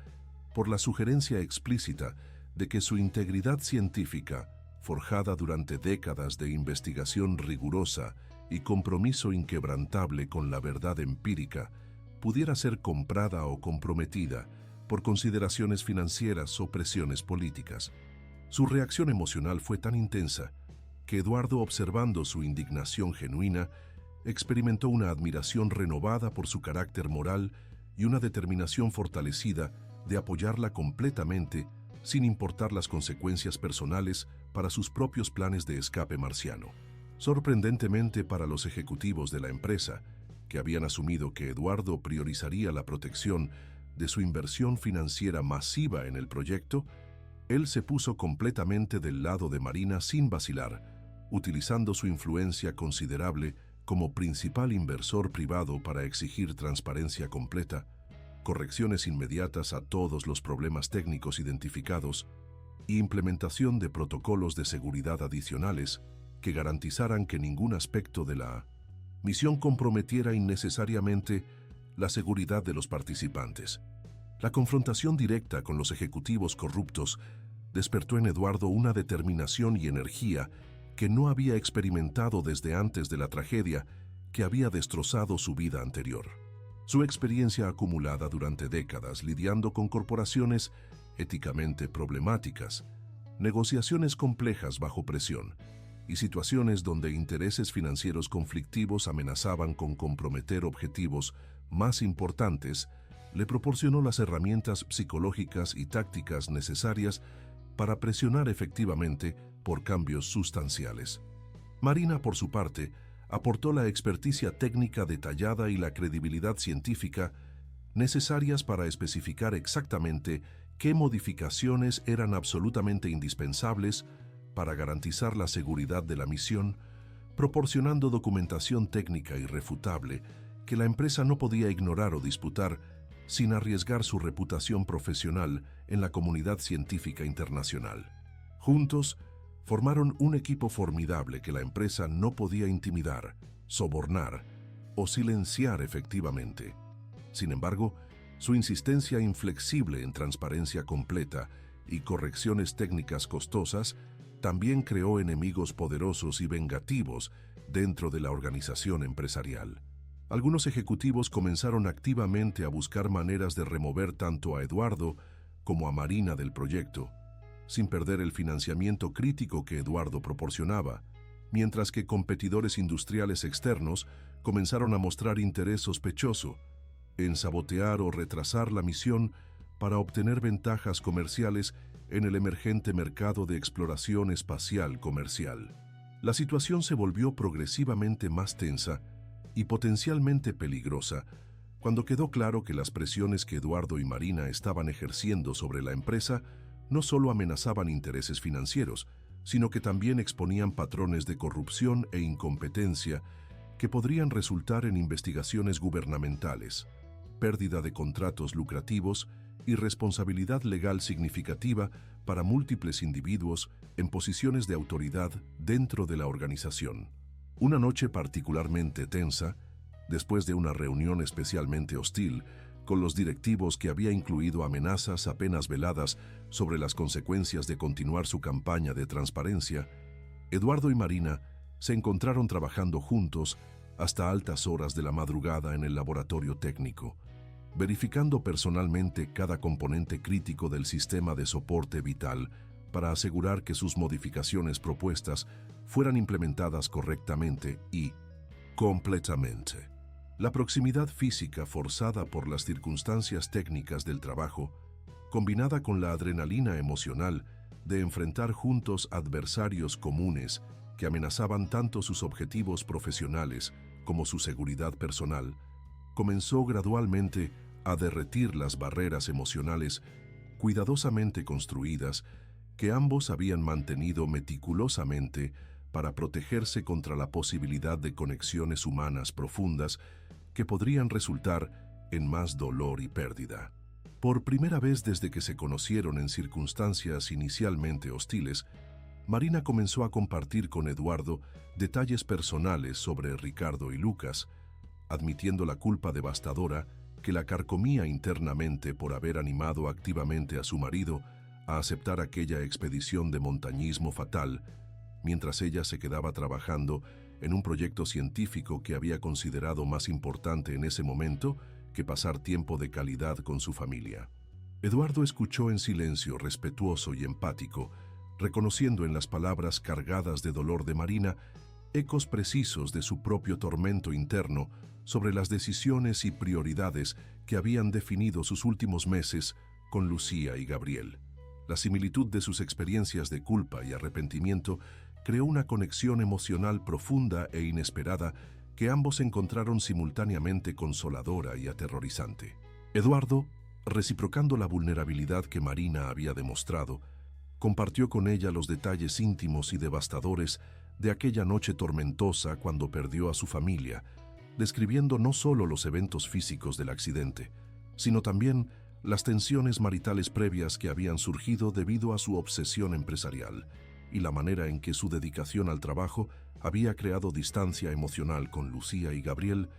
por la sugerencia explícita de que su integridad científica, forjada durante décadas de investigación rigurosa y compromiso inquebrantable con la verdad empírica pudiera ser comprada o comprometida por consideraciones financieras o presiones políticas. Su reacción emocional fue tan intensa que Eduardo, observando su indignación genuina, experimentó una admiración renovada por su carácter moral y una determinación fortalecida de apoyarla completamente sin importar las consecuencias personales para sus propios planes de escape marciano. Sorprendentemente para los ejecutivos de la empresa, que habían asumido que Eduardo priorizaría la protección de su inversión financiera masiva en el proyecto, él se puso completamente del lado de Marina sin vacilar, utilizando su influencia considerable como principal inversor privado para exigir transparencia completa, correcciones inmediatas a todos los problemas técnicos identificados y implementación de protocolos de seguridad adicionales que garantizaran que ningún aspecto de la misión comprometiera innecesariamente la seguridad de los participantes. La confrontación directa con los ejecutivos corruptos despertó en Eduardo una determinación y energía que no había experimentado desde antes de la tragedia que había destrozado su vida anterior. Su experiencia acumulada durante décadas lidiando con corporaciones éticamente problemáticas, negociaciones complejas bajo presión y situaciones donde intereses financieros conflictivos amenazaban con comprometer objetivos más importantes, le proporcionó las herramientas psicológicas y tácticas necesarias para presionar efectivamente por cambios sustanciales. Marina, por su parte, aportó la experticia técnica detallada y la credibilidad científica necesarias para especificar exactamente qué modificaciones eran absolutamente indispensables para garantizar la seguridad de la misión, proporcionando documentación técnica irrefutable que la empresa no podía ignorar o disputar sin arriesgar su reputación profesional en la comunidad científica internacional. Juntos, formaron un equipo formidable que la empresa no podía intimidar, sobornar o silenciar efectivamente. Sin embargo, su insistencia inflexible en transparencia completa y correcciones técnicas costosas también creó enemigos poderosos y vengativos dentro de la organización empresarial. Algunos ejecutivos comenzaron activamente a buscar maneras de remover tanto a Eduardo como a Marina del proyecto, sin perder el financiamiento crítico que Eduardo proporcionaba, mientras que competidores industriales externos comenzaron a mostrar interés sospechoso en sabotear o retrasar la misión para obtener ventajas comerciales en el emergente mercado de exploración espacial comercial. La situación se volvió progresivamente más tensa y potencialmente peligrosa cuando quedó claro que las presiones que Eduardo y Marina estaban ejerciendo sobre la empresa no solo amenazaban intereses financieros, sino que también exponían patrones de corrupción e incompetencia que podrían resultar en investigaciones gubernamentales, pérdida de contratos lucrativos y responsabilidad legal significativa para múltiples individuos en posiciones de autoridad dentro de la organización. Una noche particularmente tensa, después de una reunión especialmente hostil, con los directivos que había incluido amenazas apenas veladas sobre las consecuencias de continuar su campaña de transparencia, Eduardo y Marina se encontraron trabajando juntos hasta altas horas de la madrugada en el laboratorio técnico, verificando personalmente cada componente crítico del sistema de soporte vital para asegurar que sus modificaciones propuestas fueran implementadas correctamente y completamente. La proximidad física forzada por las circunstancias técnicas del trabajo, combinada con la adrenalina emocional de enfrentar juntos adversarios comunes que amenazaban tanto sus objetivos profesionales como su seguridad personal, comenzó gradualmente a derretir las barreras emocionales cuidadosamente construidas que ambos habían mantenido meticulosamente para protegerse contra la posibilidad de conexiones humanas profundas que podrían resultar en más dolor y pérdida. Por primera vez desde que se conocieron en circunstancias inicialmente hostiles, Marina comenzó a compartir con Eduardo detalles personales sobre Ricardo y Lucas, admitiendo la culpa devastadora que la carcomía internamente por haber animado activamente a su marido a aceptar aquella expedición de montañismo fatal, mientras ella se quedaba trabajando en un proyecto científico que había considerado más importante en ese momento que pasar tiempo de calidad con su familia. Eduardo escuchó en silencio, respetuoso y empático, reconociendo en las palabras cargadas de dolor de Marina ecos precisos de su propio tormento interno sobre las decisiones y prioridades que habían definido sus últimos meses con Lucía y Gabriel. La similitud de sus experiencias de culpa y arrepentimiento creó una conexión emocional profunda e inesperada que ambos encontraron simultáneamente consoladora y aterrorizante. Eduardo, reciprocando la vulnerabilidad que Marina había demostrado, compartió con ella los detalles íntimos y devastadores de aquella noche tormentosa cuando perdió a su familia, describiendo no solo los eventos físicos del accidente, sino también las tensiones maritales previas que habían surgido debido a su obsesión empresarial y la manera en que su dedicación al trabajo había creado distancia emocional con Lucía y Gabriel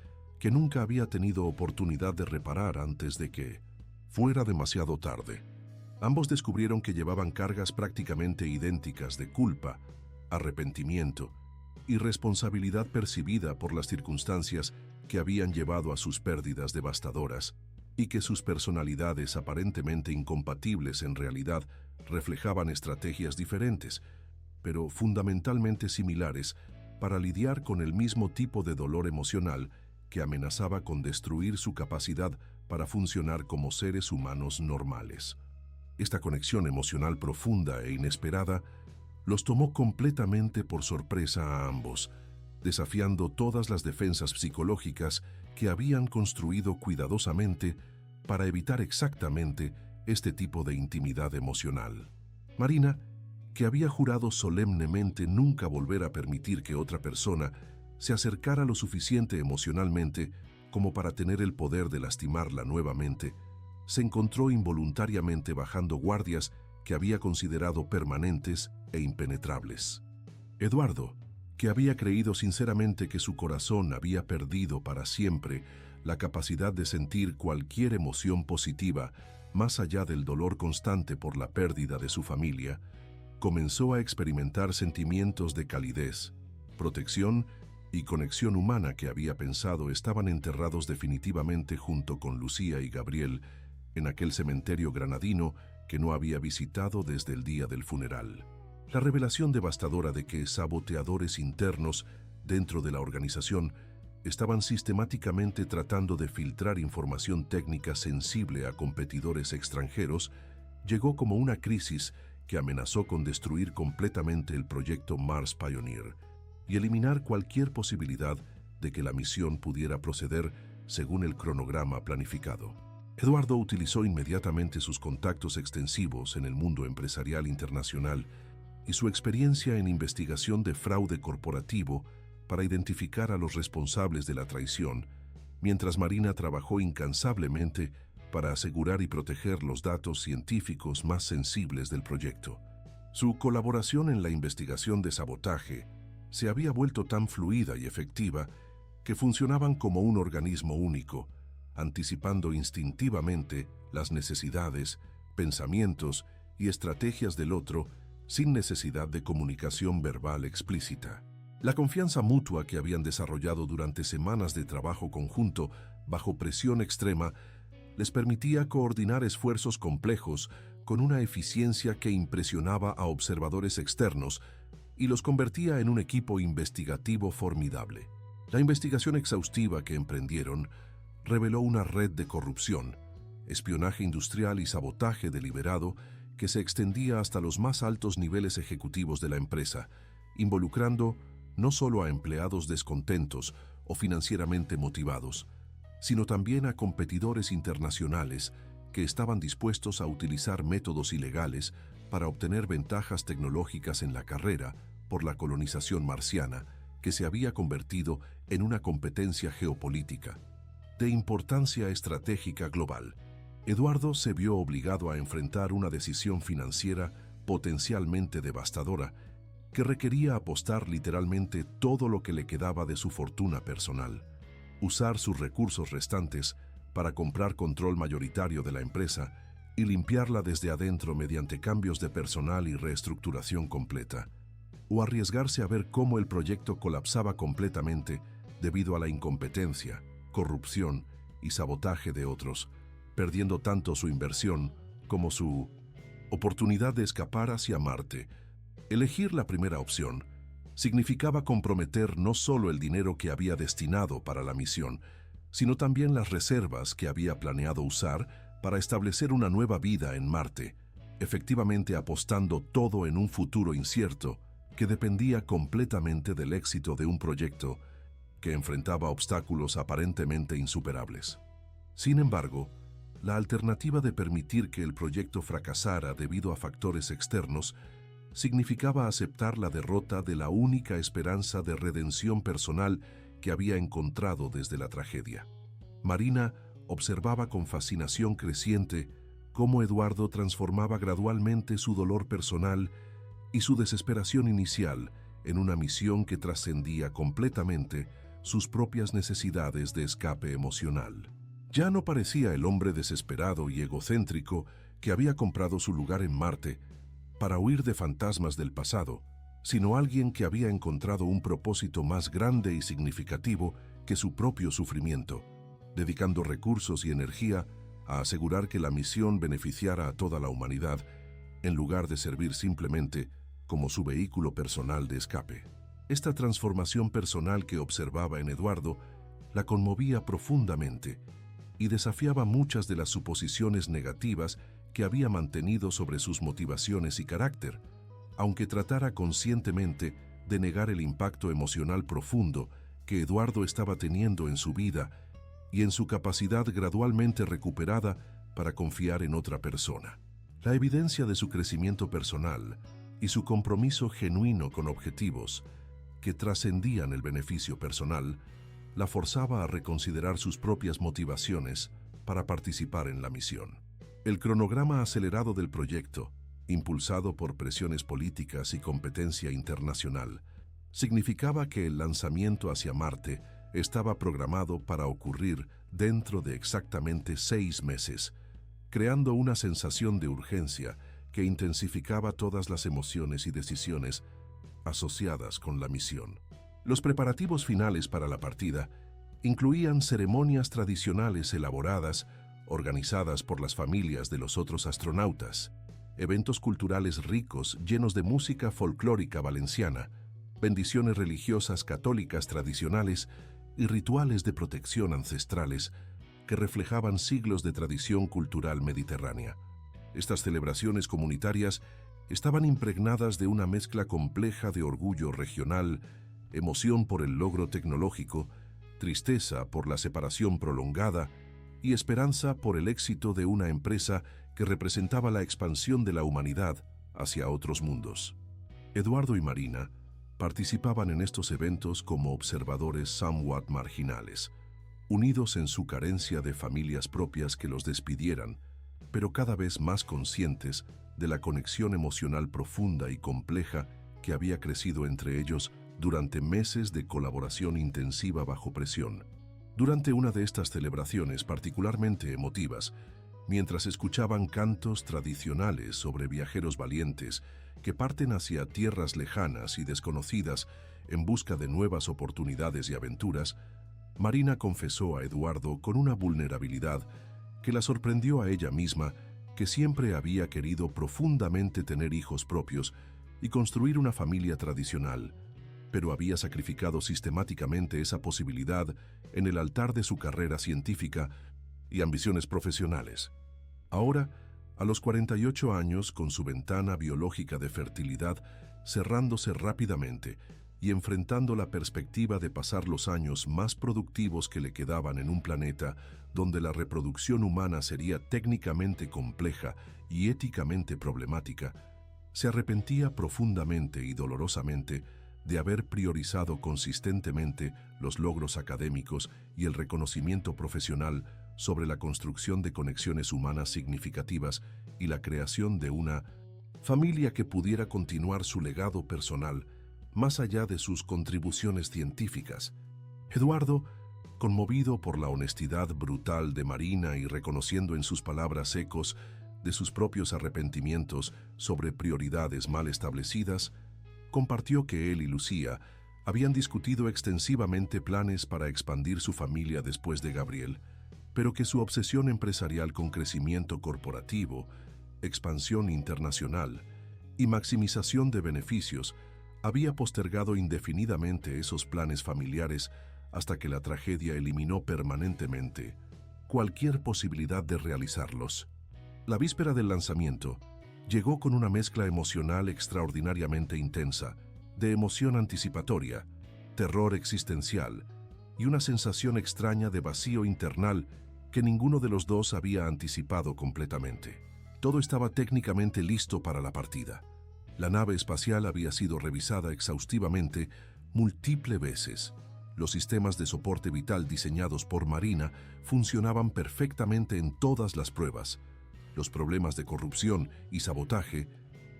que nunca había tenido oportunidad de reparar antes de que fuera demasiado tarde. Ambos descubrieron que llevaban cargas prácticamente idénticas de culpa, arrepentimiento y responsabilidad percibida por las circunstancias que habían llevado a sus pérdidas devastadoras, y que sus personalidades aparentemente incompatibles en realidad reflejaban estrategias diferentes, pero fundamentalmente similares para lidiar con el mismo tipo de dolor emocional que amenazaba con destruir su capacidad para funcionar como seres humanos normales. Esta conexión emocional profunda e inesperada los tomó completamente por sorpresa a ambos, desafiando todas las defensas psicológicas que habían construido cuidadosamente para evitar exactamente este tipo de intimidad emocional. Marina, que había jurado solemnemente nunca volver a permitir que otra persona se acercara lo suficiente emocionalmente como para tener el poder de lastimarla nuevamente, se encontró involuntariamente bajando guardias que había considerado permanentes e impenetrables. Eduardo, que había creído sinceramente que su corazón había perdido para siempre la capacidad de sentir cualquier emoción positiva más allá del dolor constante por la pérdida de su familia, comenzó a experimentar sentimientos de calidez, protección y conexión humana que había pensado estaban enterrados definitivamente junto con Lucía y Gabriel en aquel cementerio granadino que no había visitado desde el día del funeral. La revelación devastadora de que saboteadores internos dentro de la organización estaban sistemáticamente tratando de filtrar información técnica sensible a competidores extranjeros llegó como una crisis que amenazó con destruir completamente el proyecto Mars Pioneer y eliminar cualquier posibilidad de que la misión pudiera proceder según el cronograma planificado. Eduardo utilizó inmediatamente sus contactos extensivos en el mundo empresarial internacional y su experiencia en investigación de fraude corporativo para identificar a los responsables de la traición, mientras Marina trabajó incansablemente para asegurar y proteger los datos científicos más sensibles del proyecto. Su colaboración en la investigación de sabotaje se había vuelto tan fluida y efectiva que funcionaban como un organismo único, anticipando instintivamente las necesidades, pensamientos y estrategias del otro sin necesidad de comunicación verbal explícita. La confianza mutua que habían desarrollado durante semanas de trabajo conjunto bajo presión extrema les permitía coordinar esfuerzos complejos con una eficiencia que impresionaba a observadores externos y los convertía en un equipo investigativo formidable. La investigación exhaustiva que emprendieron reveló una red de corrupción, espionaje industrial y sabotaje deliberado que se extendía hasta los más altos niveles ejecutivos de la empresa, involucrando no solo a empleados descontentos o financieramente motivados, sino también a competidores internacionales que estaban dispuestos a utilizar métodos ilegales para obtener ventajas tecnológicas en la carrera por la colonización marciana, que se había convertido en una competencia geopolítica de importancia estratégica global. Eduardo se vio obligado a enfrentar una decisión financiera potencialmente devastadora que requería apostar literalmente todo lo que le quedaba de su fortuna personal, usar sus recursos restantes para comprar control mayoritario de la empresa y limpiarla desde adentro mediante cambios de personal y reestructuración completa. o arriesgarse a ver cómo el proyecto colapsaba completamente debido a la incompetencia, corrupción y sabotaje de otros, perdiendo tanto su inversión como su oportunidad de escapar hacia Marte. Elegir la primera opción significaba comprometer no solo el dinero que había destinado para la misión, sino también las reservas que había planeado usar para establecer una nueva vida en Marte, efectivamente apostando todo en un futuro incierto que dependía completamente del éxito de un proyecto que enfrentaba obstáculos aparentemente insuperables. Sin embargo, la alternativa de permitir que el proyecto fracasara debido a factores externos significaba aceptar la derrota de la única esperanza de redención personal que había encontrado desde la tragedia. Marina observaba con fascinación creciente cómo Eduardo transformaba gradualmente su dolor personal y su desesperación inicial en una misión que trascendía completamente sus propias necesidades de escape emocional. Ya no parecía el hombre desesperado y egocéntrico que había comprado su lugar en Marte para huir de fantasmas del pasado, sino alguien que había encontrado un propósito más grande y significativo que su propio sufrimiento, dedicando recursos y energía a asegurar que la misión beneficiara a toda la humanidad, en lugar de servir simplemente como su vehículo personal de escape. Esta transformación personal que observaba en Eduardo la conmovía profundamente y desafiaba muchas de las suposiciones negativas que había mantenido sobre sus motivaciones y carácter, aunque tratara conscientemente de negar el impacto emocional profundo que Eduardo estaba teniendo en su vida y en su capacidad gradualmente recuperada para confiar en otra persona. La evidencia de su crecimiento personal y su compromiso genuino con objetivos que trascendían el beneficio personal la forzaba a reconsiderar sus propias motivaciones para participar en la misión. El cronograma acelerado del proyecto, impulsado por presiones políticas y competencia internacional, significaba que el lanzamiento hacia Marte estaba programado para ocurrir dentro de exactamente 6 meses, creando una sensación de urgencia que intensificaba todas las emociones y decisiones asociadas con la misión. Los preparativos finales para la partida incluían ceremonias tradicionales elaboradas, organizadas por las familias de los otros astronautas, eventos culturales ricos llenos de música folclórica valenciana, bendiciones religiosas católicas tradicionales y rituales de protección ancestrales que reflejaban siglos de tradición cultural mediterránea. Estas celebraciones comunitarias estaban impregnadas de una mezcla compleja de orgullo regional, emoción por el logro tecnológico, tristeza por la separación prolongada y esperanza por el éxito de una empresa que representaba la expansión de la humanidad hacia otros mundos. Eduardo y Marina participaban en estos eventos como observadores somewhat marginales, unidos en su carencia de familias propias que los despidieran, pero cada vez más conscientes de la conexión emocional profunda y compleja que había crecido entre ellos durante meses de colaboración intensiva bajo presión. Durante una de estas celebraciones particularmente emotivas, mientras escuchaban cantos tradicionales sobre viajeros valientes que parten hacia tierras lejanas y desconocidas en busca de nuevas oportunidades y aventuras, Marina confesó a Eduardo con una vulnerabilidad que la sorprendió a ella misma, que siempre había querido profundamente tener hijos propios y construir una familia tradicional, pero había sacrificado sistemáticamente esa posibilidad en el altar de su carrera científica y ambiciones profesionales. Ahora, a los 48 años, con su ventana biológica de fertilidad cerrándose rápidamente y enfrentando la perspectiva de pasar los años más productivos que le quedaban en un planeta donde la reproducción humana sería técnicamente compleja y éticamente problemática, se arrepentía profundamente y dolorosamente de haber priorizado consistentemente los logros académicos y el reconocimiento profesional sobre la construcción de conexiones humanas significativas y la creación de una familia que pudiera continuar su legado personal más allá de sus contribuciones científicas. Eduardo, conmovido por la honestidad brutal de Marina y reconociendo en sus palabras ecos de sus propios arrepentimientos sobre prioridades mal establecidas, compartió que él y Lucía habían discutido extensivamente planes para expandir su familia después de Gabriel, pero que su obsesión empresarial con crecimiento corporativo, expansión internacional y maximización de beneficios había postergado indefinidamente esos planes familiares hasta que la tragedia eliminó permanentemente cualquier posibilidad de realizarlos. La víspera del lanzamiento llegó con una mezcla emocional extraordinariamente intensa, de emoción anticipatoria, terror existencial y una sensación extraña de vacío internal que ninguno de los dos había anticipado completamente. Todo estaba técnicamente listo para la partida. La nave espacial había sido revisada exhaustivamente múltiples veces. Los sistemas de soporte vital diseñados por Marina funcionaban perfectamente en todas las pruebas. Los problemas de corrupción y sabotaje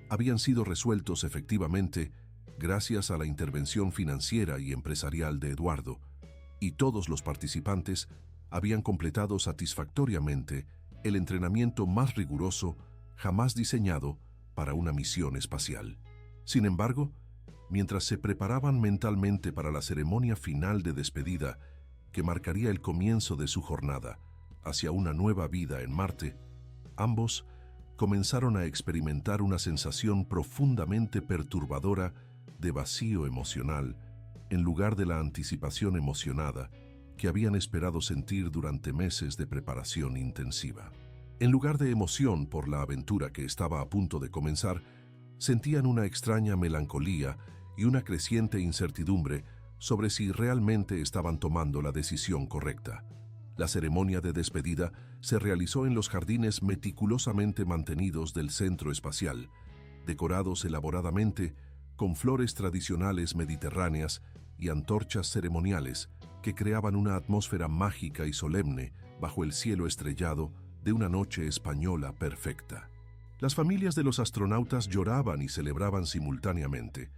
habían sido resueltos efectivamente gracias a la intervención financiera y empresarial de Eduardo, y todos los participantes habían completado satisfactoriamente el entrenamiento más riguroso jamás diseñado para una misión espacial. Sin embargo, mientras se preparaban mentalmente para la ceremonia final de despedida que marcaría el comienzo de su jornada hacia una nueva vida en Marte, ambos comenzaron a experimentar una sensación profundamente perturbadora de vacío emocional en lugar de la anticipación emocionada que habían esperado sentir durante meses de preparación intensiva. En lugar de emoción por la aventura que estaba a punto de comenzar, sentían una extraña melancolía y una creciente incertidumbre sobre si realmente estaban tomando la decisión correcta. La ceremonia de despedida se realizó en los jardines meticulosamente mantenidos del centro espacial, decorados elaboradamente con flores tradicionales mediterráneas y antorchas ceremoniales que creaban una atmósfera mágica y solemne bajo el cielo estrellado de una noche española perfecta. Las familias de los astronautas lloraban y celebraban simultáneamente,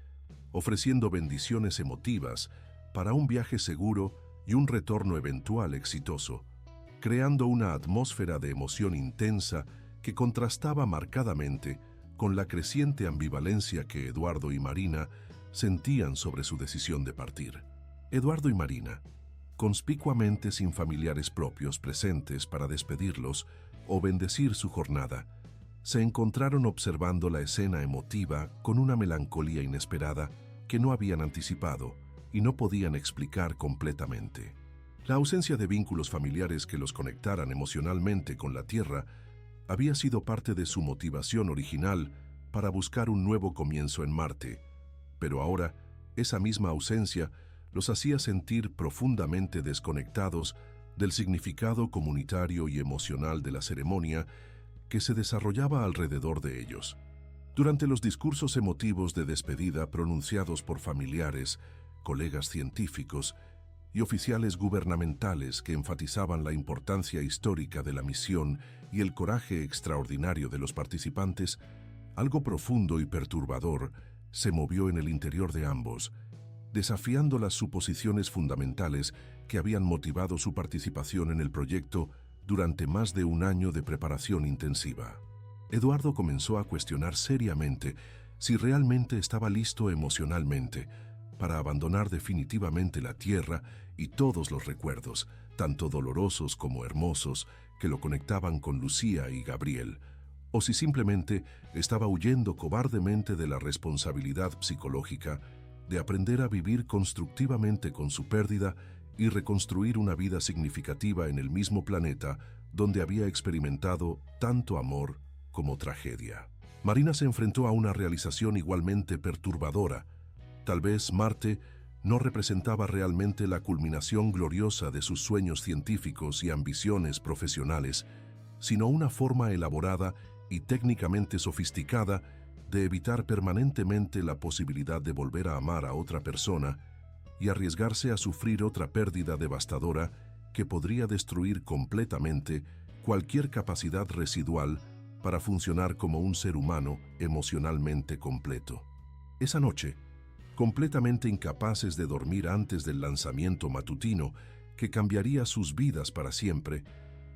ofreciendo bendiciones emotivas para un viaje seguro y un retorno eventual exitoso, creando una atmósfera de emoción intensa que contrastaba marcadamente con la creciente ambivalencia que Eduardo y Marina sentían sobre su decisión de partir. Eduardo y Marina, conspicuamente sin familiares propios presentes para despedirlos o bendecir su jornada, se encontraron observando la escena emotiva con una melancolía inesperada que no habían anticipado y no podían explicar completamente. La ausencia de vínculos familiares que los conectaran emocionalmente con la Tierra había sido parte de su motivación original para buscar un nuevo comienzo en Marte, pero ahora esa misma ausencia los hacía sentir profundamente desconectados del significado comunitario y emocional de la ceremonia que se desarrollaba alrededor de ellos. Durante los discursos emotivos de despedida pronunciados por familiares, colegas científicos y oficiales gubernamentales que enfatizaban la importancia histórica de la misión y el coraje extraordinario de los participantes, algo profundo y perturbador se movió en el interior de ambos, desafiando las suposiciones fundamentales que habían motivado su participación en el proyecto durante más de un año de preparación intensiva. Eduardo comenzó a cuestionar seriamente si realmente estaba listo emocionalmente para abandonar definitivamente la Tierra y todos los recuerdos, tanto dolorosos como hermosos, que lo conectaban con Lucía y Gabriel, o si simplemente estaba huyendo cobardemente de la responsabilidad psicológica de aprender a vivir constructivamente con su pérdida y reconstruir una vida significativa en el mismo planeta donde había experimentado tanto amor como tragedia. Marina se enfrentó a una realización igualmente perturbadora. Tal vez Marte no representaba realmente la culminación gloriosa de sus sueños científicos y ambiciones profesionales, sino una forma elaborada y técnicamente sofisticada de evitar permanentemente la posibilidad de volver a amar a otra persona y arriesgarse a sufrir otra pérdida devastadora que podría destruir completamente cualquier capacidad residual para funcionar como un ser humano emocionalmente completo. Esa noche, completamente incapaces de dormir antes del lanzamiento matutino que cambiaría sus vidas para siempre,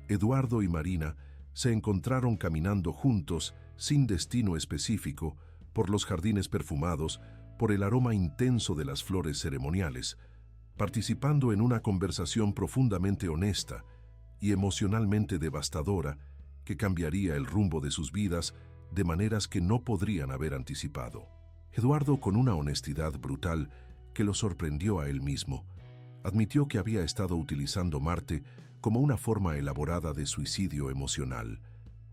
Eduardo y Marina se encontraron caminando juntos sin destino específico por los jardines perfumados por el aroma intenso de las flores ceremoniales, participando en una conversación profundamente honesta y emocionalmente devastadora que cambiaría el rumbo de sus vidas de maneras que no podrían haber anticipado. Eduardo, con una honestidad brutal que lo sorprendió a él mismo, admitió que había estado utilizando Marte como una forma elaborada de suicidio emocional,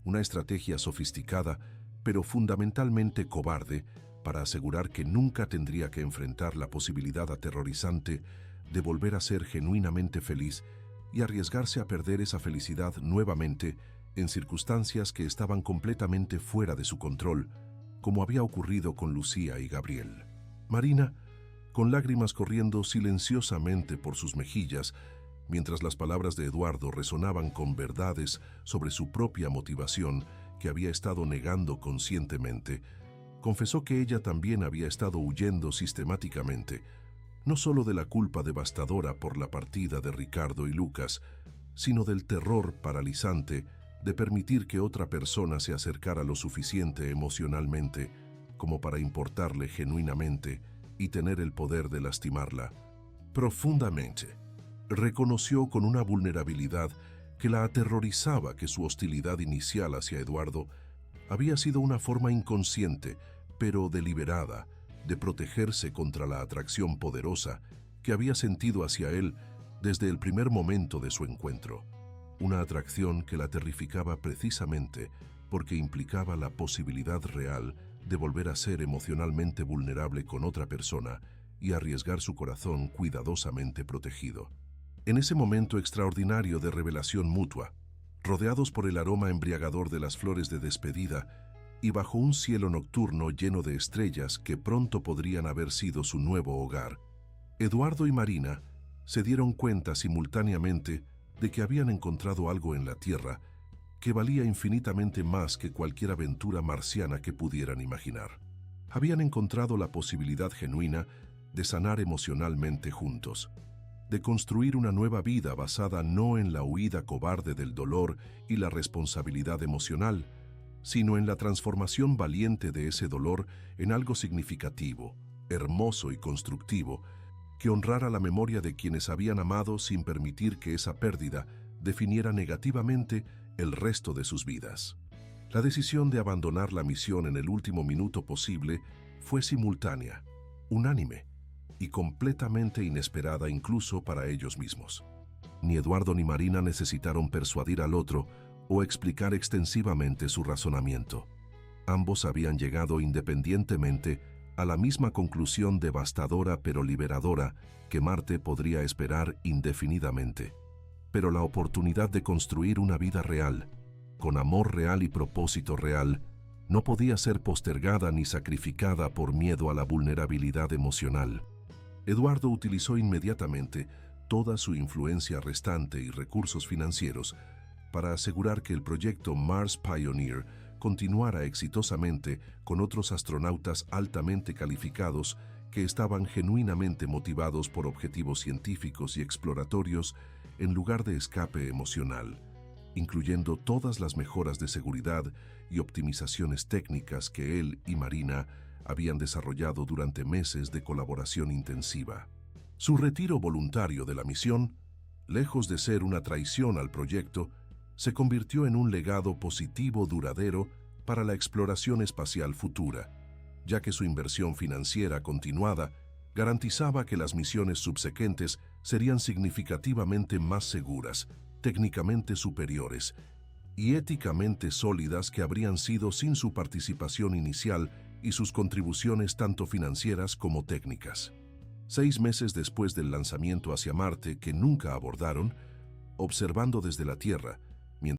una estrategia sofisticada pero fundamentalmente cobarde para asegurar que nunca tendría que enfrentar la posibilidad aterrorizante de volver a ser genuinamente feliz y arriesgarse a perder esa felicidad nuevamente en circunstancias que estaban completamente fuera de su control, como había ocurrido con Lucía y Gabriel. Marina, con lágrimas corriendo silenciosamente por sus mejillas, mientras las palabras de Eduardo resonaban con verdades sobre su propia motivación que había estado negando conscientemente, confesó que ella también había estado huyendo sistemáticamente, no solo de la culpa devastadora por la partida de Ricardo y Lucas, sino del terror paralizante de permitir que otra persona se acercara lo suficiente emocionalmente como para importarle genuinamente y tener el poder de lastimarla profundamente. Reconoció con una vulnerabilidad que la aterrorizaba que su hostilidad inicial hacia Eduardo había sido una forma inconsciente, pero deliberada, de protegerse contra la atracción poderosa que había sentido hacia él desde el primer momento de su encuentro. Una atracción que la terrificaba precisamente porque implicaba la posibilidad real de volver a ser emocionalmente vulnerable con otra persona y arriesgar su corazón cuidadosamente protegido. En ese momento extraordinario de revelación mutua, rodeados por el aroma embriagador de las flores de despedida y bajo un cielo nocturno lleno de estrellas que pronto podrían haber sido su nuevo hogar, Eduardo y Marina se dieron cuenta simultáneamente de que habían encontrado algo en la Tierra que valía infinitamente más que cualquier aventura marciana que pudieran imaginar. Habían encontrado la posibilidad genuina de sanar emocionalmente juntos, de construir una nueva vida basada no en la huida cobarde del dolor y la responsabilidad emocional, sino en la transformación valiente de ese dolor en algo significativo, hermoso y constructivo, que honrara la memoria de quienes habían amado sin permitir que esa pérdida definiera negativamente el resto de sus vidas. La decisión de abandonar la misión en el último minuto posible fue simultánea, unánime y completamente inesperada incluso para ellos mismos. Ni Eduardo ni Marina necesitaron persuadir al otro o explicar extensivamente su razonamiento. Ambos habían llegado independientemente a la misma conclusión devastadora pero liberadora que Marte podría esperar indefinidamente. Pero la oportunidad de construir una vida real, con amor real y propósito real, no podía ser postergada ni sacrificada por miedo a la vulnerabilidad emocional. Eduardo utilizó inmediatamente toda su influencia restante y recursos financieros para asegurar que el proyecto Mars Pioneer continuara exitosamente con otros astronautas altamente calificados que estaban genuinamente motivados por objetivos científicos y exploratorios en lugar de escape emocional, incluyendo todas las mejoras de seguridad y optimizaciones técnicas que él y Marina habían desarrollado durante meses de colaboración intensiva. Su retiro voluntario de la misión, lejos de ser una traición al proyecto, se convirtió en un legado positivo duradero para la exploración espacial futura, ya que su inversión financiera continuada garantizaba que las misiones subsecuentes serían significativamente más seguras, técnicamente superiores y éticamente sólidas que habrían sido sin su participación inicial y sus contribuciones tanto financieras como técnicas. 6 meses después del lanzamiento hacia Marte, que nunca abordaron, observando desde la Tierra,